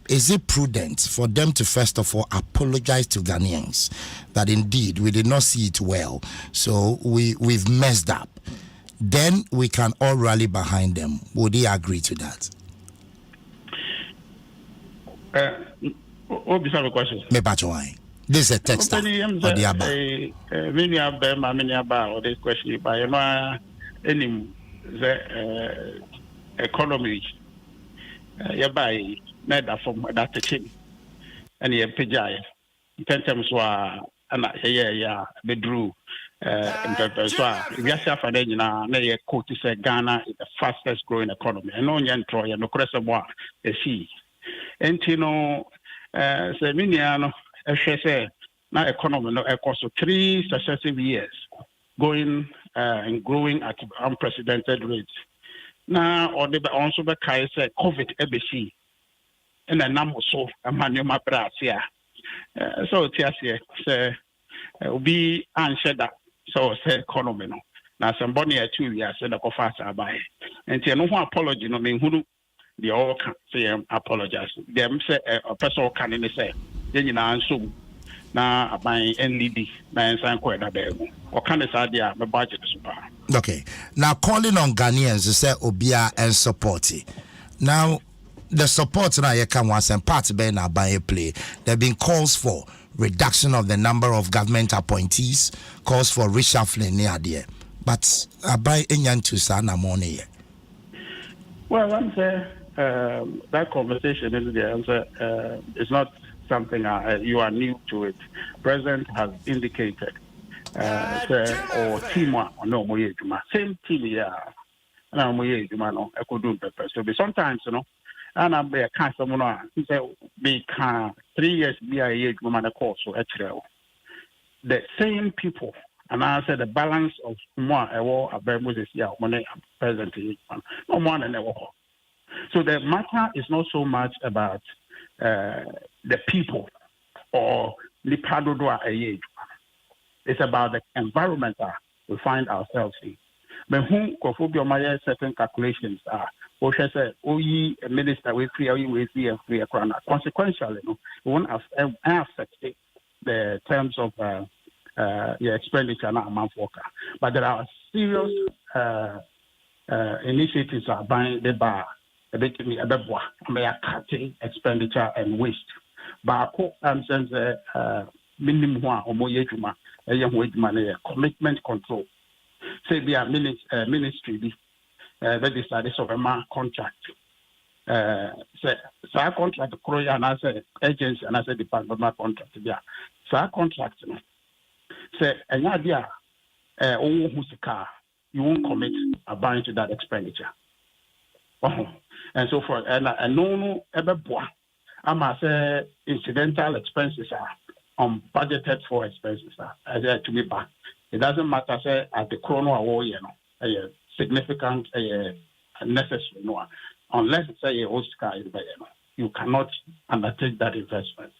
is it prudent for them to first of all apologize to Ghanaians that indeed we did not see it well, so we've messed up? Then we can all rally behind them. Would he agree to that? What is the question? This is a text. Many about this question by any economy. By neither from that teaching and ye pijay. In terms of bedrew. So we are suffering now. Nay, quote to say Ghana is the fastest growing economy. And no young Troy and no Cressebois, the sea. And say Miniano, say now economy no course of 3 successive years going and growing at unprecedented rates. Now, or they also be say COVID ABC and a number so a manual brasia. So Tiasia say be answered that. So say economy no. Now somebody 2 years said the faster by and say no apology no mean who they all can say apologize. Them say a person can say then you know so now by NLD na sign quite that or can say idea my budget is super. Okay. Now calling on Ghanaians to say Obia and support it. Now the support now you can once and part be na by a play. There have been calls for reduction of the number of government appointees, calls for reshuffling near there. but I buy enyan to sana money. Well, I'm saying that conversation is the answer. It's not something you are new to it. President has indicated, or team or no more same team, yeah. No more no, I could do pepper. So sometimes, and I'm a kind of someone. He said, "Be 3 years be a age woman a course so actually the same people." And I said the balance of more a war a Moses yeah money presently no more than ever. So the matter is not so much about the people or the padodo a age. It's about the environment we find ourselves in. But whom cophobia certain calculations are. Or she said, "Oh, ye a minister we free, we free and free a crown." Consequentially, it won't affect the terms of your expenditure and amount worker. But there are serious initiatives are buying the bar. A bit me a bit cutting expenditure and waste. But since minimum or more yejuma, a young wage money commitment control. Say be a ministry that is this of a man contract. Say our contract Korea and I say agency and I say department contract. Yeah. So our contract say an idea who's the car, you won't commit a buying to that expenditure. And so forth. And no ever boy. I must say incidental expenses are unbudgeted for expenses are to be back. It doesn't matter say at the chrono or significant necessary no unless it's a host car is there, you cannot undertake that investment.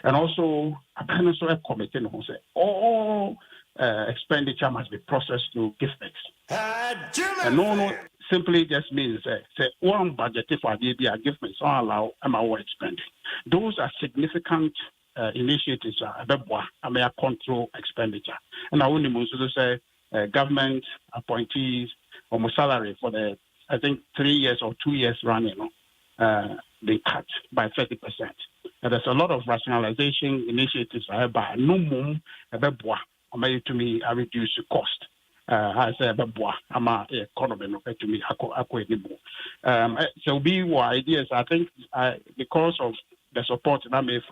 And also I can also a committee who say all expenditure must be processed through gift and no simply just means say one budget for the gift so allow our expending. Those are significant initiatives that control expenditure. And I only want to say government appointees or salary for the I think 3 years or 2 years running, they cut by 30%. And there's a lot of rationalization initiatives by no more to me I reduce the cost. I say I'm a economy to me so be what ideas I think because of the support that we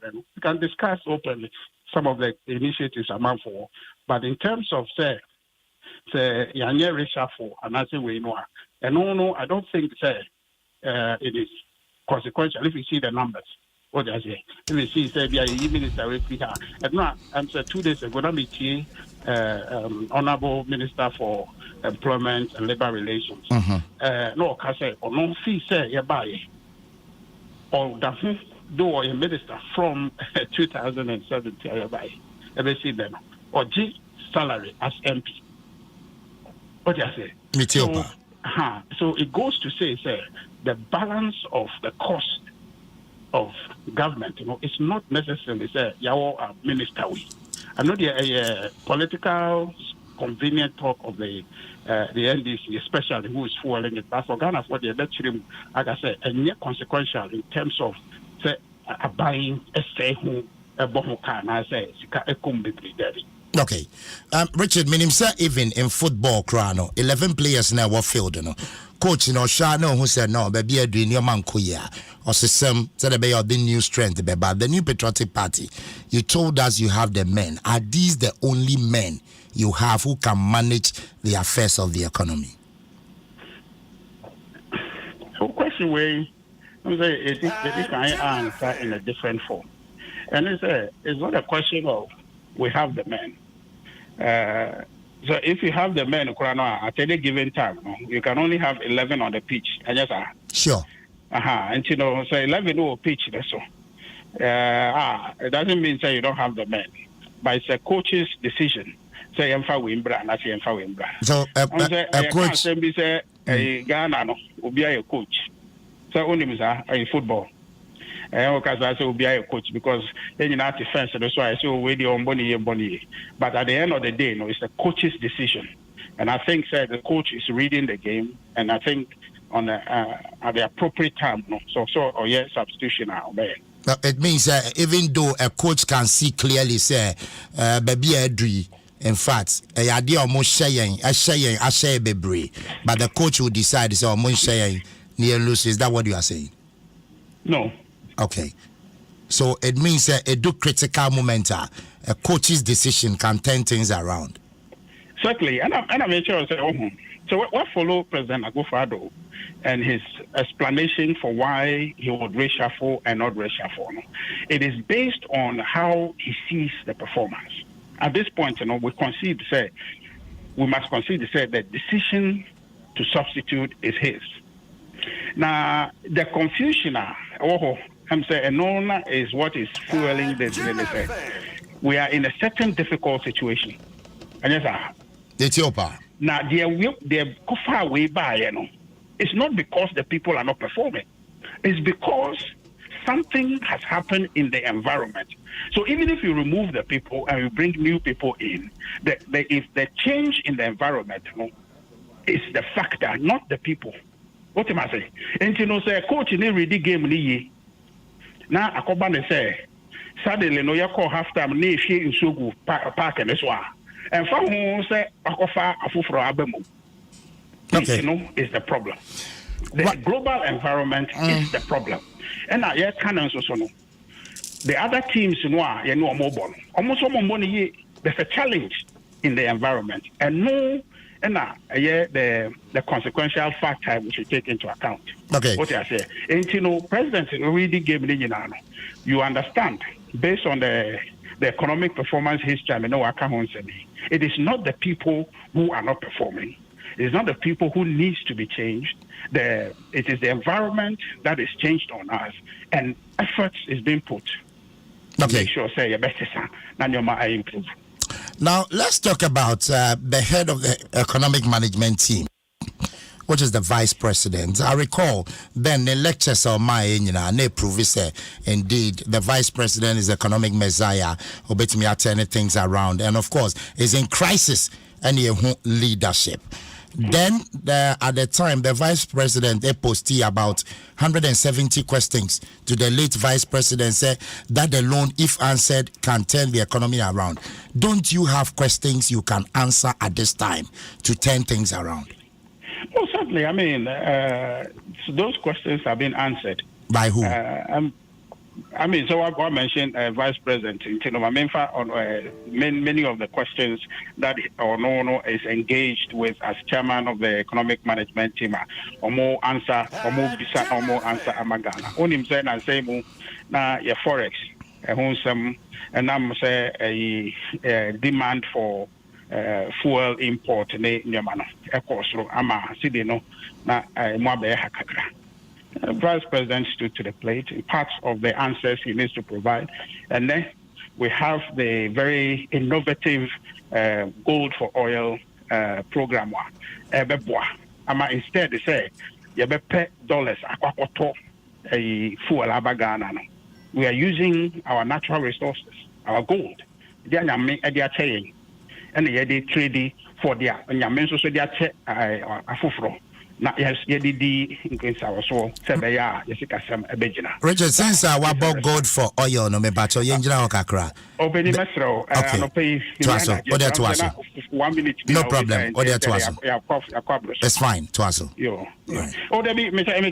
can discuss openly some of the initiatives I'm for. But in terms of say Yanya reshuffle and I say we know and no, I don't think it is consequential if you see the numbers. What I say, if you see say be a minister with here. And now I'm 2 days ago I meet Honorable Minister for Employment and Labor Relations. No, I say or no fee say you buy or that do a minister from 2017 you buy. Ever see them or G salary as MP. What I say? So it goes to say the balance of the cost of government, it's not necessarily say your minister we. I know the political convenient talk of the NDC, especially who is fueling it. But for Ghana, for the election, like I said, and yet consequential in terms of say buying a say who a bohoka and I say a combi daddy. Okay. Richard, meaning sir, even in football, 11 players now were filled, Coach, Shano who said no, baby, doing your man kuya or some said about the new strength, but the new patriotic party. You told us you have the men. Are these the only men you have who can manage the affairs of the economy? So, question way, I'm saying it can answer in a different form, and it's not a question of we have the men. So if you have the men at any given time, you can only have 11 on the pitch. Sure. And so 11 will pitch so. It doesn't mean say you don't have the men, but it's a coach's decision. Say Wimbra, not Wimbra. So a coach say Ghana will be a coach. So only a football. Because I say will be a coach because then you not defense. That's why I say we the on Bonnie. But at the end of the day, it's the coach's decision, and I think the coach is reading the game, and I think on the at the appropriate time, substitution are there. It means even though a coach can see clearly, say, baby, in fact, a idea almost sharing, a share bebre, but the coach will decide is almost sharing near lose. Is that what you are saying? No. Okay. So it means a do critical moment, a coach's decision can turn things around. Certainly, and I'm sure so what follow President Akufo-Addo and his explanation for why he would reshuffle and not reshuffle. It is based on how he sees the performance. At this point, we must concede to say the decision to substitute is his. Now, the confusion, I'm saying, is what is fueling this. We are in a certain difficult situation. And yes, Ethiopia. now, they're far away by, it's not because the people are not performing. It's because something has happened in the environment. So even if you remove the people and you bring new people in, if the change in the environment is the factor, not the people. What am I saying? And say coach in every game ni now Akobane say suddenly no you call halftime ni she in Sugu park and this one. And from who say Akofa afufro abemu. Okay. Is the problem. The global environment is the problem. And now yeah can so no. The other teams more mobile. Almost all money there's a challenge in the environment. And no and the consequential factor we should take into account. Okay. What I say. And President already gave me you understand based on the economic performance history, it is not the people who are not performing. It is not the people who needs to be changed. It is the environment that is changed on us, and effort is being put. Okay. Make sure say your best and your mind improve. Now let's talk about the head of the economic management team, which is the vice president. I recall then the lectures on my they prove indeed the vice president is economic messiah, who bet me turning things around, and of course is in crisis and leadership. Then at the time the vice president posted about 170 questions to the late vice president, said that alone if answered can turn the economy around. Don't you have questions you can answer at this time to turn things around? Well, certainly. I mean, so those questions have been answered. By who? So I mentioned Vice President. On many of the questions that no is engaged with as chairman of the economic management team, or more answer, or more bisa, or more answer amagana. Only him say na say mo na your forex, and I'm say a demand for fuel import ne nyamano. Ekosro ama sidino na mo be hakakra. Vice President stood to the plate in parts of the answers he needs to provide. And then we have the very innovative gold for oil program. Instead, they say, you pay dollars, we are using our natural resources, our gold. They are saying, and they trade for their na yes yedi against our soul sebeya yesikasem ebegina Richard, since we bought gold for oil no me bacho yenjina okakra obeni mesro no pay Twaso odia Twaso 1 minute no problem odia Twaso it's fine Twaso yo o debi me say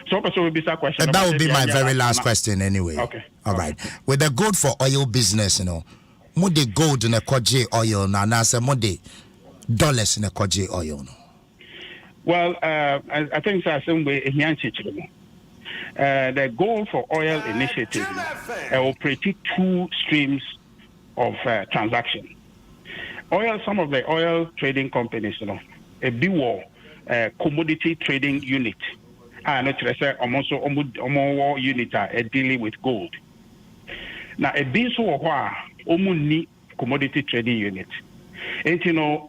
so we be a question that would be my very last question anyway. Okay, all right. With the gold for oil business, mo de gold in a kwaje oil na say mo de dollars in a kwaje oil no. Well, I think that's some way the goal for oil initiative operated two streams of transaction. Some of the oil trading companies, a BWO commodity trading unit, and almost unit dealing with gold. Now, a BWO commodity trading unit. And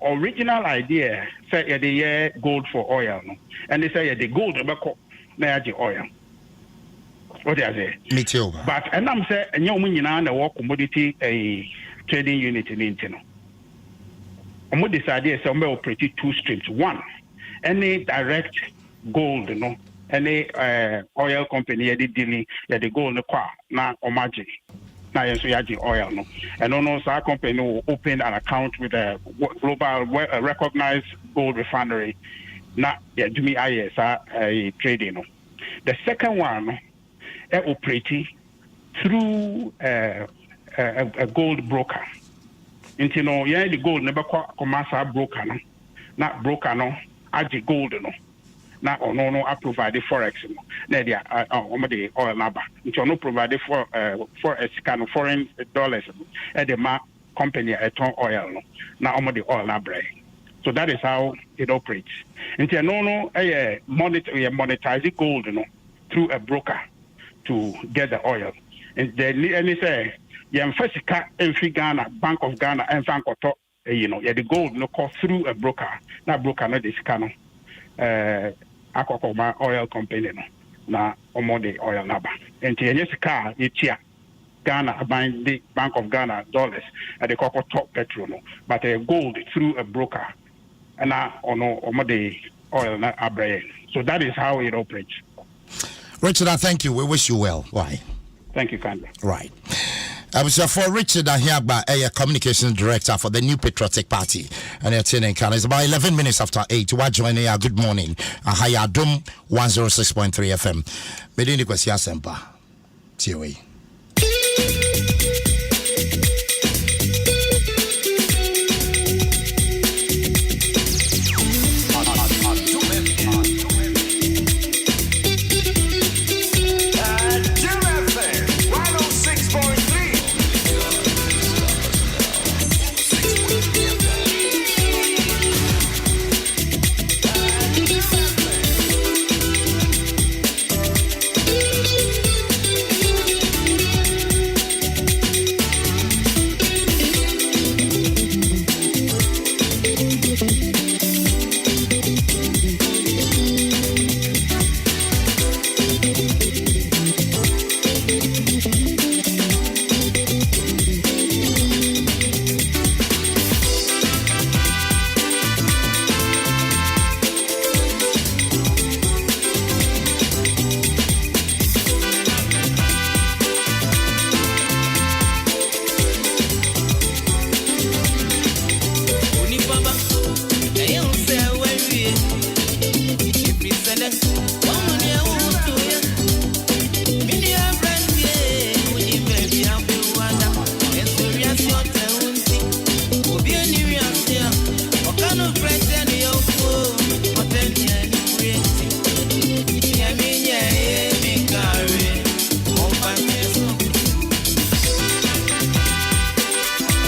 original idea say the gold for oil, and they say the gold na oil. What they say? Me too. But and I'm say the commodity trading unit in Intino. And this idea is we operate two streams. One, any direct gold, any oil company dealing the gold na omaji. na yenso yaji oil no and no our company will open an account with a global recognized gold refinery na do me a trading no. The second one operating through a gold broker. Into no the gold never commercial broker no na broker no aji gold no na no I provide forex no na dia the oil number into no provide for forex foreign dollars at the ma company eton oil no na the oil number. So that is how it operates. Into no monetize gold no through a broker to get the oil. And they say Yamfasika Enfi Ghana, Bank of Ghana, and Fankoto, the gold no cost through a broker. That broker no discount Akokoma oil company no na omode oil naba. And car itia Ghana buying the Bank of Ghana dollars at the Coco top petrol no, but gold through a broker and now omode oil na abraye. So that is how it operates. Richard, I thank you. We wish you well. Why? Thank you, kindly. Right. I was for Richard Ahiagba, a communications director for the New Patriotic Party. And it's about 11 minutes after 8. You are joining our good morning. Adom 106.3 FM. Medini Kwasia Sempa. TOA.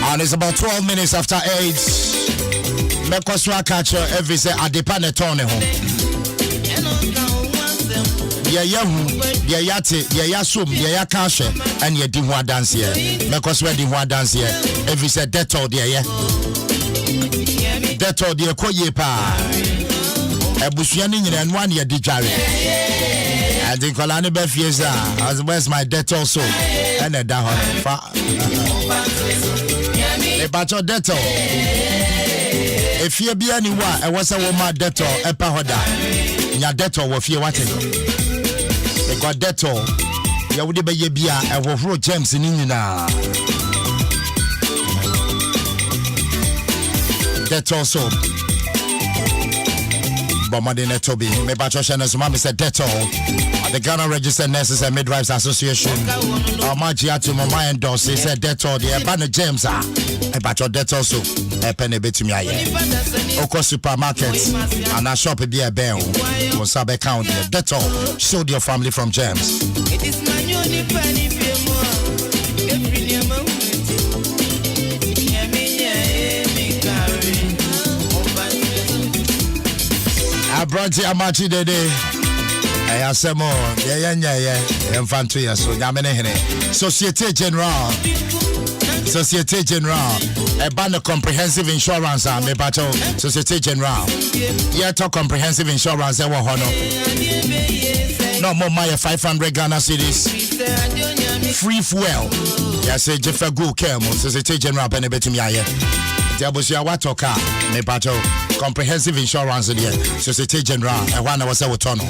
And it's about 12 minutes after 8. Mekoswa catch every say adepa ne tone ho. Dia yate, dia yasum, dia yakashe, and ye di ho dance here. Mekoswa di ho dance here. Every say detol dia ye. Detol dia koye pa. Ebusua ni nyina anu an ye di dware. I think Kolani be fiesa. As where's my detol so? And da ho fa. Ebacho detol. If you be anywhere, I was a woman detol, a pahoda. Nya detol wo fie wate. They got detol. Ya would be bia, I will throw gems in nyina. Detol soap. Bomadine Toby. Me bacho shanes mama said detol. The Ghana Registered Nurses and Midwives Association. Magia to my endorse said detol. The Abana James are. I bacho detol soap. A penny bit to me. Oko supermarkets and a shop be a bell. On Sabe County. Detol. Showed your family from James. It is my only penny I brought you a match today. I have some more. Yeah. Infantry, so Yamene. Societe General. A band of comprehensive insurance. Me bacho. Societe General. Yeah, talk comprehensive insurance. I want honor. No more my 500 Ghana cedis. Free fuel. Yes, Jeff Go Camo. Societe General Benebetum Yaya. Diabosia Watoka. Me bacho. Comprehensive insurance in here. Societe General. I want to say what tunnel.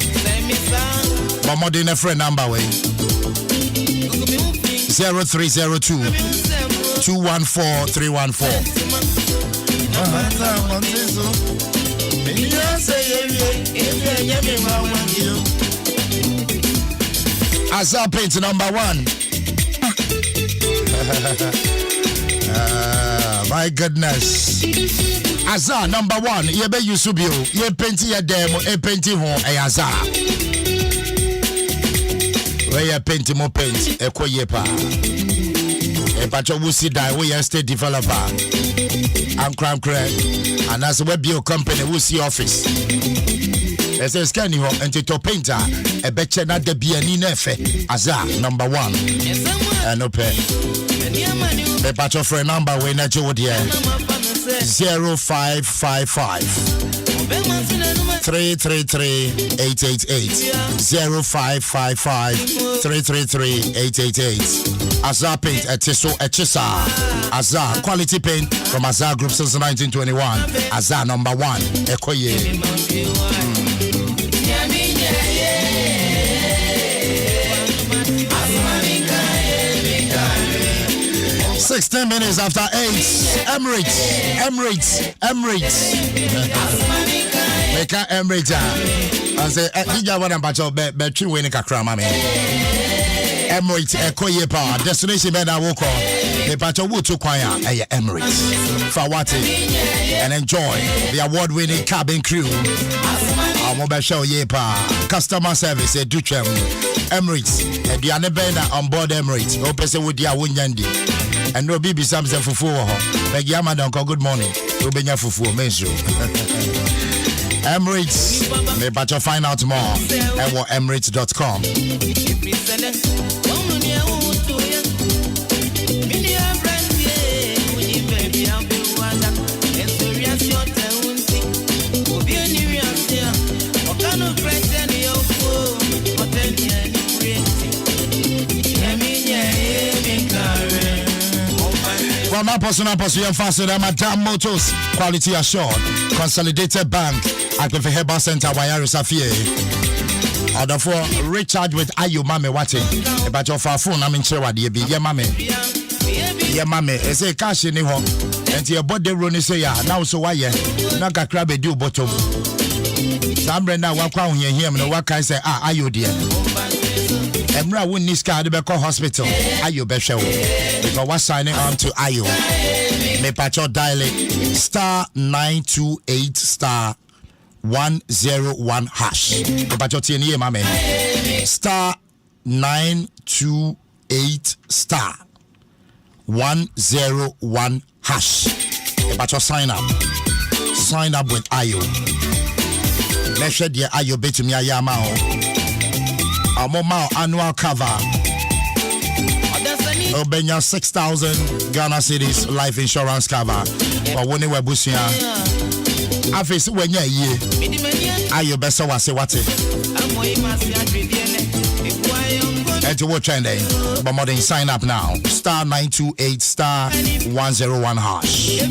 But more than a friend number way. 0302 214 314. Azar Paint number 1. My goodness. Azar number 1. Ye be Yusubio. Ye painting your demo. Ye painting home. Azar. Where you painting more paint. Eko yepa. E pacho wusi die. Where you state developer. And crime crack. And as a web bio company wusi office. There's a scanning home and to painter. A betcha not the BNI nefe. Azar number 1. And no pay. The patch for a number when I told you 0555 333 888 0555 333 888. Azar Paint at Tiso Echisa. Azar quality paint from Azar Group since 1921. Azar number 1. Ekoye. 16 minutes after 8. Emirates. Make Emirates. I say, Dija wana bacho be twi we ni kakra ma me. Emirates Ekoye Power destination be da wo ko. Me bacho wo to kwan a Emirates. Fawati and enjoy the award-winning cabin crew. Our be show ye pa. Customer service e duchem. Emirates e dia ne be na on board Emirates. O pese wo dia wo nyandi. And no baby Samson fufu ho. Begi amadan ko good morning. We benya fufu menso. Emirates. Me but you find out more at emirates.com. Well, my personal position faster than Madame Motors, quality assured, consolidated bank, Akwefe Herbal Center, Wayari Safie. Order for recharge with Ayo Mame Wati. About your phone, I'm in Chewa, DB, yeah, Mame. Yeah, Mame, I say cash in the home. And your body run is ya, now so why, Naka crab a do bottom. Some Brenda walk out here, no what I say, Ayo dear. Emra win this car, the Beko Hospital, Ayo Besho. Because we're signing on to Ayo. Me pacho dial it star 928 star 101 hash. Me pacho TNE mame star 928 star 101 hash. Me pacho sign up with Ayo. Let's share the Ayo bet to me ayama. Our annual cover. Obenya 6,000 Ghana cedis life insurance cover. But when we busia, I face when ye Ayo besa wase wate. And to watch and but more than sign up now. Star 928 star 101 hash.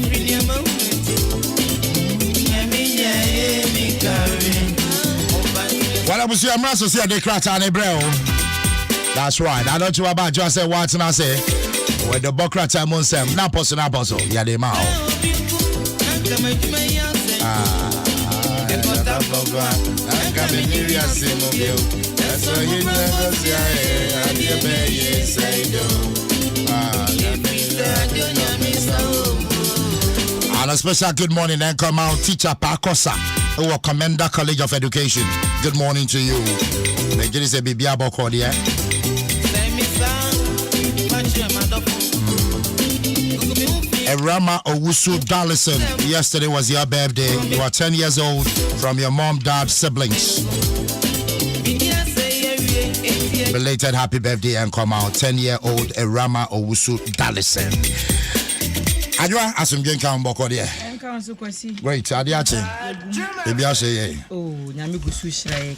Well, I was your master see the crack on Hebreo. That's right. I don't know about just say what I say. With the Bokrata Adom 106.3. Naposo. Yeah, they mouth. And a special good morning then come out teacher Pakosa, who will Commander College of Education. Good morning to you. Nigeria say baby aboko there. Erama Owusu Darlison, yesterday was your birthday. You are 10 years old from your mom, dad, siblings. Belated happy birthday and come out. 10-year-old Erama Owusu Darlison. Adwa asumgen kan boko there. Wait, Adiache. Baby I say oh, nyame gusu shiraye.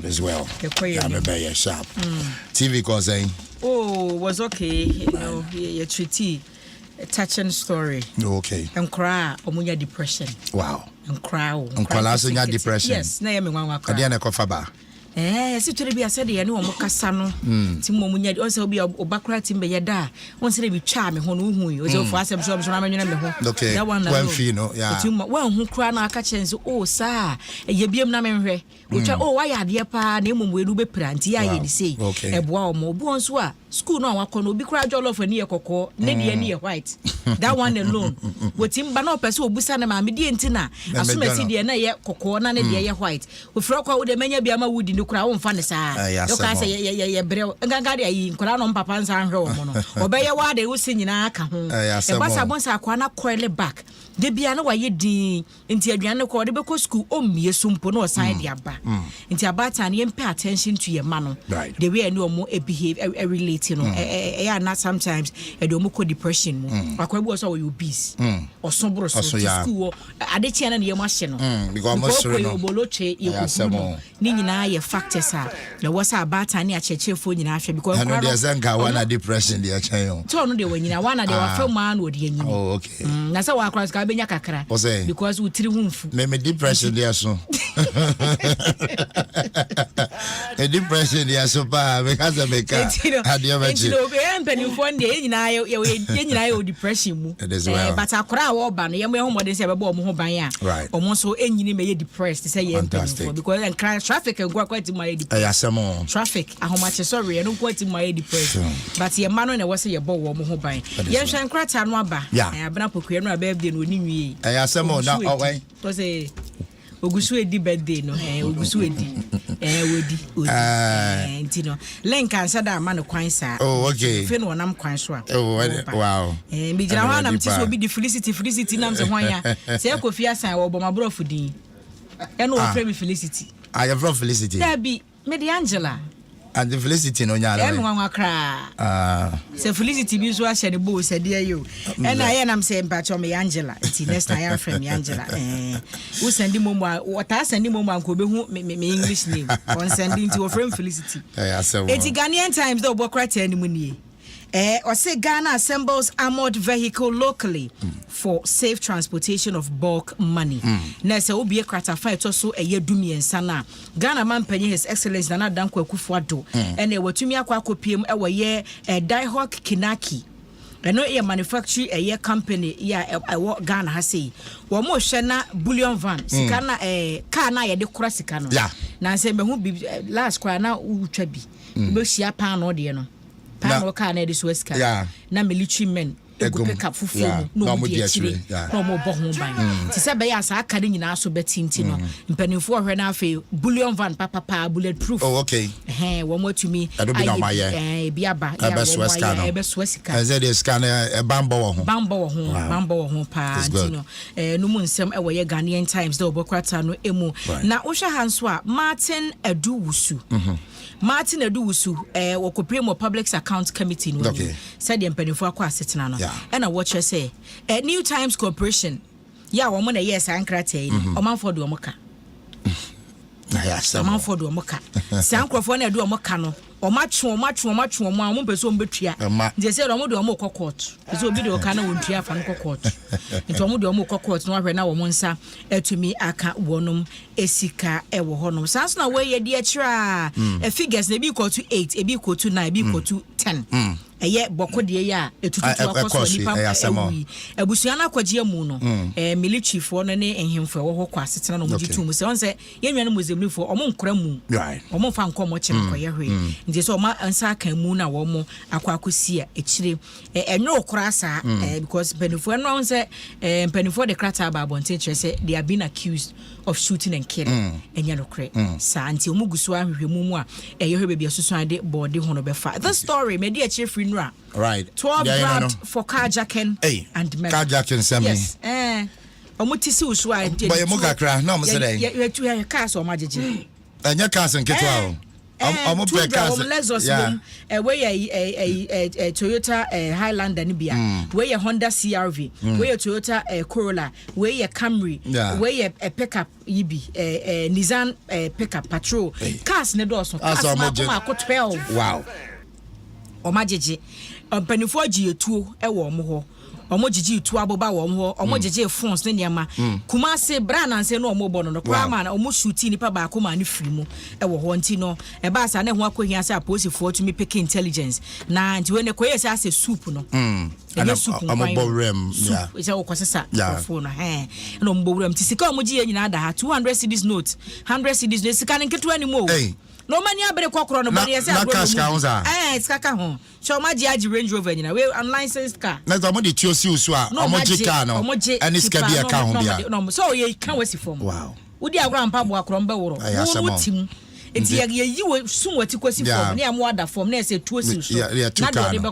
As well. Yeah, sharp. TV cause saying oh, was okay. You know, you treaty a touching story. Okay. And cry omunya depression. Wow. And cry. And cry depression. Yes, na yemi wan wa cry. Ade na kofa ba. si to be said ye no mo kasa no ti mo munya on say obi obakra tim be ye da on say be twa me ho no hu o say for asem so na menwena me ho that one when fee no when hu kra na aka chen so sa ye biem na menhwe o twa why ade pa na emom we no be pranti ya ye ni sei eboa o mo obi on so a school no awakọ no obi kra jollof ani ye kokọ na de ani ye white that one alone wetim ba na opese obusa na ma me die ntina asomasi de na ye kokọ na ne de ye white ofro kwa wo de manya bia ma wudi ni kra wo mfa ne saa yo ka say ye brɛ nganga de ayi nkra no papa nsa hwe wo mo no obeye wa de wo se nyina aka ho e basa bonsa akwa na coil back de bia na wa ye din nti aduane ko de be ko school o mie sumpo no osan de aba nti abata na ye pay attention to your man the way any omo behave relate you know na sometimes e do mo ko depression mo akwa bi so we obese osonbro so school ade tia na ye mo ahye no because mo sure no oboloche ye ko ni nyina ye factors a na wasa abata na achechefo nyina ahwe because I know there's anga one depression dey achen yo to no de wanyina one de wa fam man wo de anyini oh okay na say wa cross ka benya kakra because we tiri hunfu me depression dey so a depression dey so pa because I make adio mechi no be empenifo de nyina ye depression mu but akora wo ba no ye mo ho modern say be bo mo ho ban a omo so enyini me ye depressed say ye empenifo because and traffic and go quite my depressed traffic ahomache sorry no quite my depressed but ye man no na wo say ye bo wo mo ho ban ye hwan krata no aba abena pokua no aba birthday no ni nwie ayasemo na owai to say ogusu edi birthday no ogusu edi wodi ntino link answer da ma no kwan sa oh okay fe no nam kwan so a wow mi jira wa nam ti so bi di felicity nam se hwan ya se Kofi asan wo bo mabrofo din e no wo frame Felicity I am from Felicity Debbie me di Angela and the Felicity no nya e nwa kra se Felicity bi so ahye de bo se de ayo e na ye nam se mpa cho me Angela ti next time I frame Angela wo send momo wata send momo anko be hu me English name on sending to frame Felicity eti Ghanaian Times do bokra tani mu nie or say Ghana assembles armored vehicle locally for safe transportation of bulk money. Nese obi e krata fa eto so eye dumiensa na Ghana man panyi His Excellency Nana Dankwa Akufo-Addo ene watumi akwa akopiem e wo ye Diehawk Kinaki eno e manufacture eye company ya ewo Ghana ha sei wo mo hwe na bullion van sika na car na ye de kora sika no na se me hu last kwa na utwa bi be hia pan no de no Pano ka na de so esika na military men ego pick up fufu no mo de chire no mo bo ho ban ti se be ya sa aka de nyina so betinti no mpanimfo hwe na afi bullion van papa bulletproof oh okay wo mo tumi bi aba ya wo be so esika as the scanner e bambo wo ho pa ntino no mu nsem e wo ye Ghanaian Times de obokwata no emu na wo hwa hanso a Martin Aduwusu Martin Aduwusu wo Public Account Committee no said the mpanimfo akwa asetena no and I watch her say New Times Corporation ya wo mo na yes ankrata yi omanfo do omoka omanfo do omoka sankrofo na do omoka no omatwe mo a mo pese o mbetua nje say do mo court so obi do ka na wontua fa no court nti mo do mo court no ahwe na wo mo nsa atumi aka wonom esika e wo honom sanso na we ye de akira figures na bi equal to 8 e bi equal to 9 e bi equal to 10 eye boko de ya etututu akoso nipa abusua na kwaje mu no military fo no ne ehemfo wo ho kwa setena no mujitu mu se on se yenwa no mozemlifo omo nkora mu omo fa nko mo kire ko ye hwe nje so ma ansa kan mu na wo mo akwa akosi a ekire enyo okora sa because penifo no on se penifo de krata ba bonten kire se they are being accused of shooting and killing enya no kre sa anti omugusu ahwehwemu mu a ye hwe bebia susu ade body ho no be fa the story me de akire free right 12 grabbed for carjacking and murder. Carjacking semi yes omutisi usu a boy mo kakra na mo se dey you cars o majeje enya cars nketwa omo pe cars we a Toyota Highlander ni bia we a Honda CRV we a Toyota Corolla we a Camry we a pickup yibi Nissan pickup patrol cars ne do so cars ma 12 wow omajeje mpanifo agietuo e wo mo ho omo jiji tu aboba wo ho omo jiji phones ne niam Kumase bra na nse no omo bo no kwa ma na omo shoot nipa ba ko ma ne firi mu e wo ho nti no e ba sa na ho akohia sa aposifo to me pick intelligence na nti we ne koye sa se soup no and I'm borem yeah it's a okosesa phone no mborem ti sika omo ji nyina da ha 200 cedis note 100 cedis no sika nketo ani mo no mani abere kokoro no bari say agro sika ka ho so ma ji agi Range Rover nyina we unlicensed car na zo mo di tiosi usu a omo ji car no any sika bi ka ho bia no so ye kan wasi form wow udi agro ampa bo akoro mbe woro wo tim enti ye yi we sum wati kwasi form na am order form na say tuosi so na do be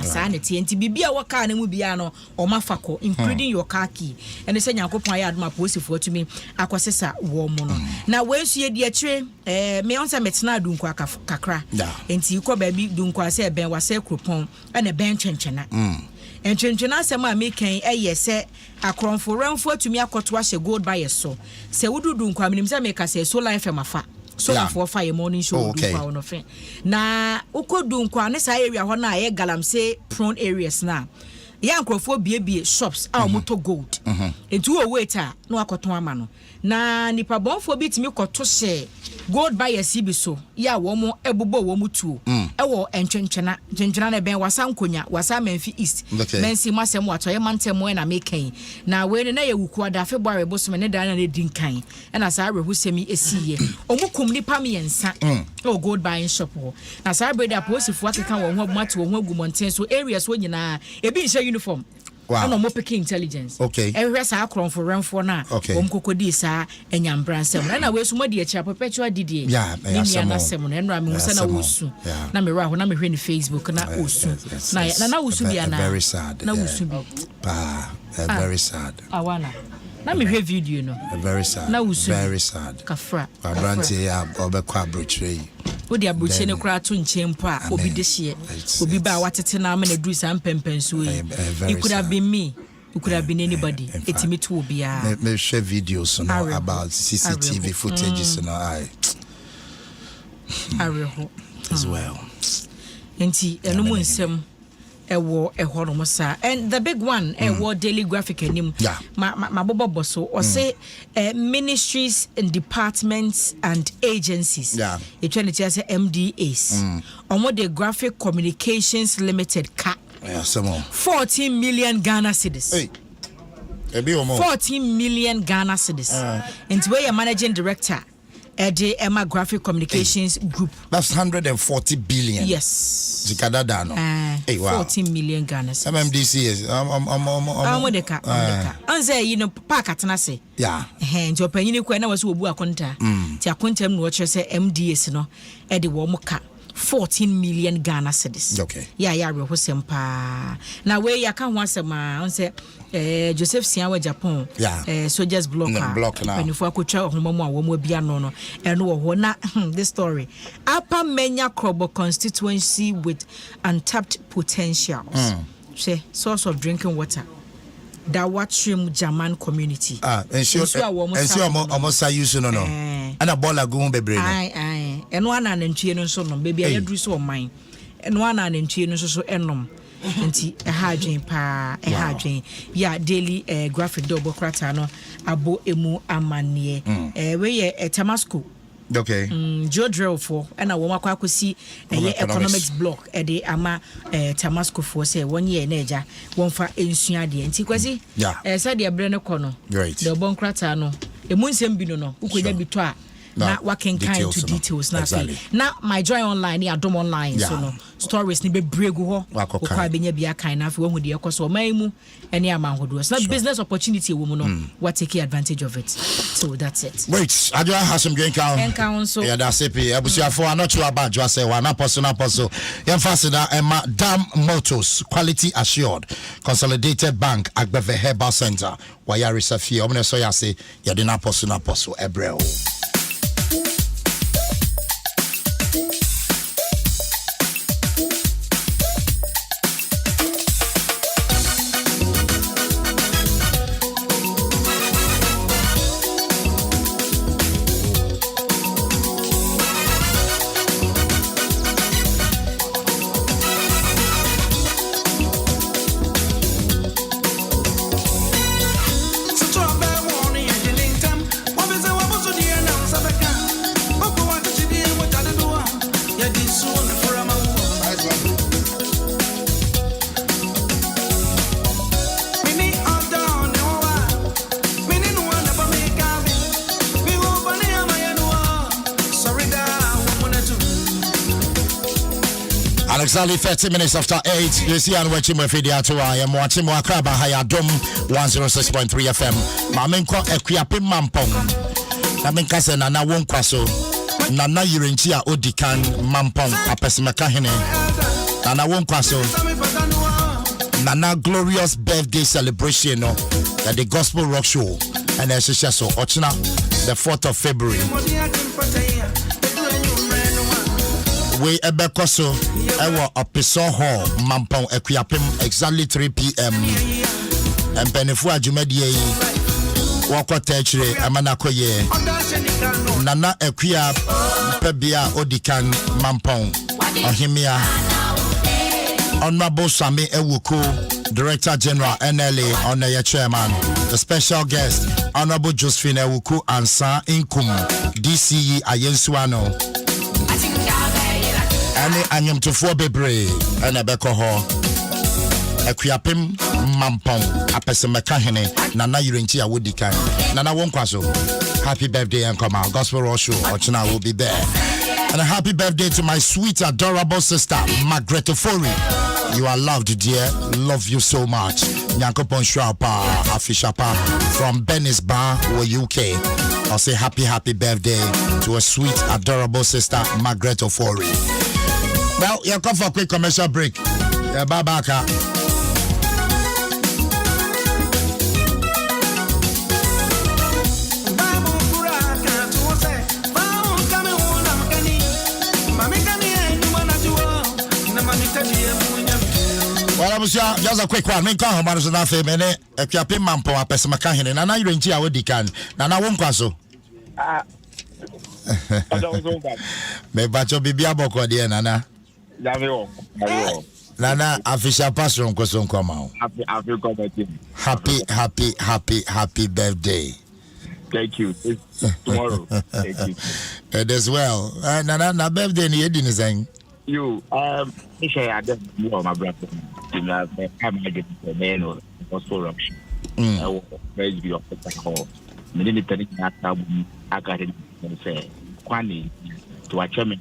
sa na tie enti bibia wo car na mu bia no o ma fako including your car key ene say nyankopon ya adoma posifo tumi akwasesa wo mu no na we nsu ye di akire me onse metena dunko kakra enti ko ba bi dunko ase ben wase kropon ene ben twenchena entwenchena asem a meken se akronfo ranfo tumi akoto ahye gold buy so se wudu dunko aminim se meka se solar fm afa so for fire morning show do kwa no fe na ukodu nkwa ne sa area ho na ye galamsey prone areas na ya nkrofo biebie shops a moto gold etu o waiter no akoton ama no na nipa bonfo bitimi koto hye gold buyer sibi so ya wo mo ebobo wo mo tuo ewo entwenchena na ben wasa nkonya wasa Menfi East mensi masem wato ye mantem na meken na we ne na ye wuku ada February bosome ne da na dinkan na sa rehusemi esiye omukum nipa miensa o gold buying shop ho na sa brother aposifo akeka wo ho mato wo ho agumonten so areas wo nyina ebi nse uniform wow. No more picking intelligence. Okay. Every sa akron for run for na. Kokodi sa enyambran sem. Na we so modi echa perpetual didi. Yeah, na sem na enra me musa na wosu. Na me ra ho na me hwe ni Facebook na osu. Na wosu bia na. Very sad. Na wosu bi. Very sad. Awana. Na me hwe video no. Very sad. Na wosu. Very sad. Kafra. Abranti ya obekwa brochre. Odi abuche ne kura to nchempo a obi dehye obi ba watete na am na duru sam pempenso yi it could have been me it could have been anybody etimi to obi a me share videos no about CCTV footages no I areho as well enti enomu nsem ewo ehoro mo sa and the big one ewo daily graphic enim ma bobo so or say ministries and departments and agencies it trying to say MDAs omo the graphic communications limited ka 14 million Ghana cedis 14 million Ghana cedis and where your managing director the Emma Graphic Communications Group. That's 140 billion. Yes. Zikadada no. Wow. 14 million Ghana cedis. MMDC is. Modeka. Anze you know park atenase. Yeah. Nti opanyini kwa na wase obu akonta. Ti akonta mu wo kire se MDS no e de wo moka 14 million Ghana cedis. Okay. Yeah, rehosem pa. Na we ya ka ho asema on say Joseph Siawa Japan soldiers block now when you for akotwa homamu a wo mo bia no no eno wo ho na this story Upper Menya Krobo constituency with untapped potentials source of drinking water that Watchrim German community ensure almost say use no ana bola go bebre no eno ana nantwie no so no baby ayaduru so man eno ana nantwie no so enom nti ehadwen pa ehadwen ya daily graphic double crata no abo emu amane we ye Tamasco okay Jodrell for na wo makwa akosi economics block e de ama Tamasco for say 1 year na eja won fa ensua de nti kwasi say de bre ne kono the bon crata no emu nsem bi no ukonya bi to a na working kind to details na exactly. Na my joy online ni Adom online so no stories ni be bregu ho okwa benya bia kan na afi wo hu de ekoso maimu eni amanhodo so business opportunity wo mu no what take advantage of it so that's it wait ajo has some drink count so yeah that's it abusiafo anocho abajo say wa na poso yemfasida Adom Motors quality assured consolidated bank Agbeve Herbal Center wayari safia omne so ya say ya de na poso ebrel And exactly 30 minutes after 8, you see, I'm watching my video to I am watching my crab at Adom 106.3 FM. Mamenko Equiapim Mampong. Namenkase Nana Wonkwaso. Nana Yurinchia Odikan Mampong. Apesimekahine. Nana Wonkwaso. Nana glorious birthday celebration at the Gospel Rock Show. And there's a so Ochina, the 4th of February. We ebekoso ewo Opiso Hall Mampong Equiapim exactly 3 p.m. and Benefu Ajumedie Wako Techre Amanakoye Nana Equia Pebia Odikan Mampong Ohimia Honorable Sami Ewuku Director General NLA Honorary Chairman, the special guest Honorable Josephine Ewuku Ansa Inkum DCE Ayensuano Ani anyum to 4 bebre and a beko ho Equiapim Mampong Apesemekahene Nana Yurinchia Wodikan Nana Wonkwaso. Happy birthday and come out. Gospel Rock Show Ochina will be there. And a happy birthday to my sweet adorable sister Margaret Ofori. You are loved, dear. Love you so much. Nyankopon Shapa Afishapa from Bennis Bar or UK. I'll say happy birthday to a sweet adorable sister Margaret Ofori. Well, you're come for a quick commercial break. Bye bye. Well, I'm just a quick one. Me come home and say nothing. Me Equiapim Mampo Apesemekahene. Nana Yurinchia Wodikan. Nana Wonkwaso. Me bacho bibia boko die Nana. Nana official passion question come out. Happy birthday. Thank you. It's tomorrow. Thank you. It is well. Nana na birthday ni edi ni saying. You I just my brother. I'm get the man Gospel Rock Show. I will praise be of the call. Me didn't tell you I got it say Kwani to a chairman.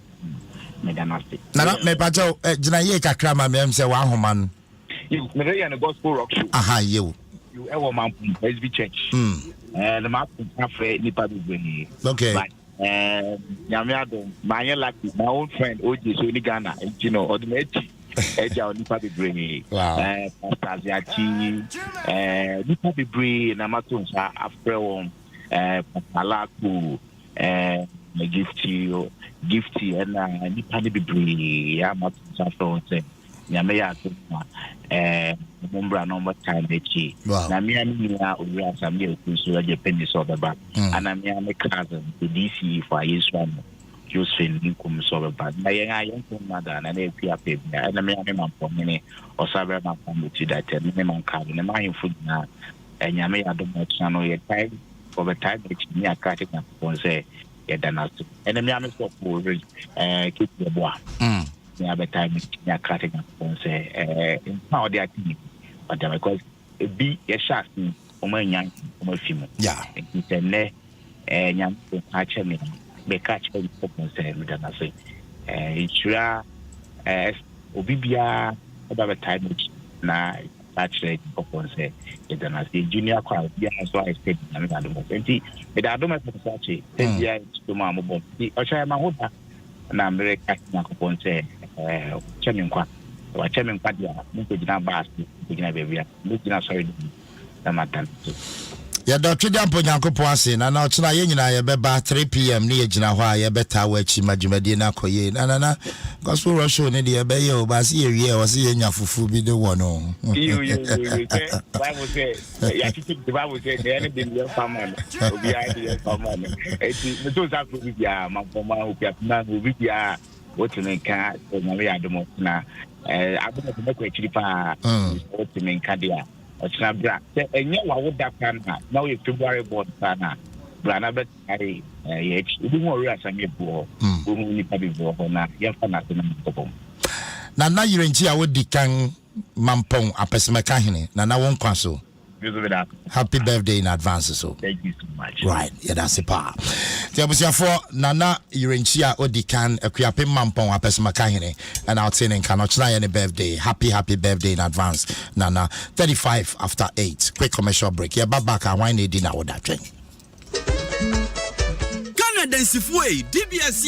Nana me pacho jina ye kakra ma me say wa homan. You me and the Gospel Rock Show. Aha you ever man SB Church. The map cafe nipa be okay. Nyamiado my lucky my own friend OJ so ni Ghana you know ordinary eja nipa be bring Pastor Ziachi nipa be bring na matonsa after one Pasalaku gifty and nipa be bring ya matonsa from say nyame ya Mumbra number time echi na me amia owura samia okuso ya penny so baba ana me am cousin the DC for Yeswan Josephine Inkum so baba na yen ayen mother na epi apem na me am man for me o sabe man for me that me man card na my food na nyame ya do much no ye time for the time echi me akate na for say ye dana so and me am so for keep the boy ya better me akate na for say in how they are but because be a shark on my young film. Yeah, it's a ne young catch me, be catch me and say, Madame, say, it's your Obibia about a time which now catch it upon say, it's an as junior crowd. Yeah, so I said, I'm not the most empty, but I don't have to such a 10 years to Mamma Bob. I try my hood, and I'm very catching upon say, Chairman Quack. Wa chairman padia mko jina basi jina bebia mko sorry na matan ya dr Jampo Nyankopo ase na na ochina ye nyina ye beba 3 p.m. ni ye jina ho a ye beta wa chi madwumadi na koye na Gospel Rock Show ne de ye be ye o ba se ye wie o se ye nyafufu bi de wo no you Bible say ya ti the Bible say there any be farmer obi a dey farmer eti me to za ko bi bia ma foma o bia na obi bia what in ka na we Adom na Adom ko make actually pa what in ka dia ochina bra enye wa wo da kan na we February board na bra na bet ai ye obi mo ori asame bo o mu ni pa bi bo na ye fa na na ko na yirenchi a wodi kan Mampong Apesemekahene na Wonkwaso. Happy birthday in advance. So thank you so much. Right, yeah, that's the part. Tiabusiafo Nana Irenchia Odikan Ekwiape Mampon Apesima Kahine and I'll say in Kanochna any birthday. Happy birthday in advance. Nana 35 after 8. Quick commercial break. Yeah, back and wine dinner with that train. Canada Sifway DBS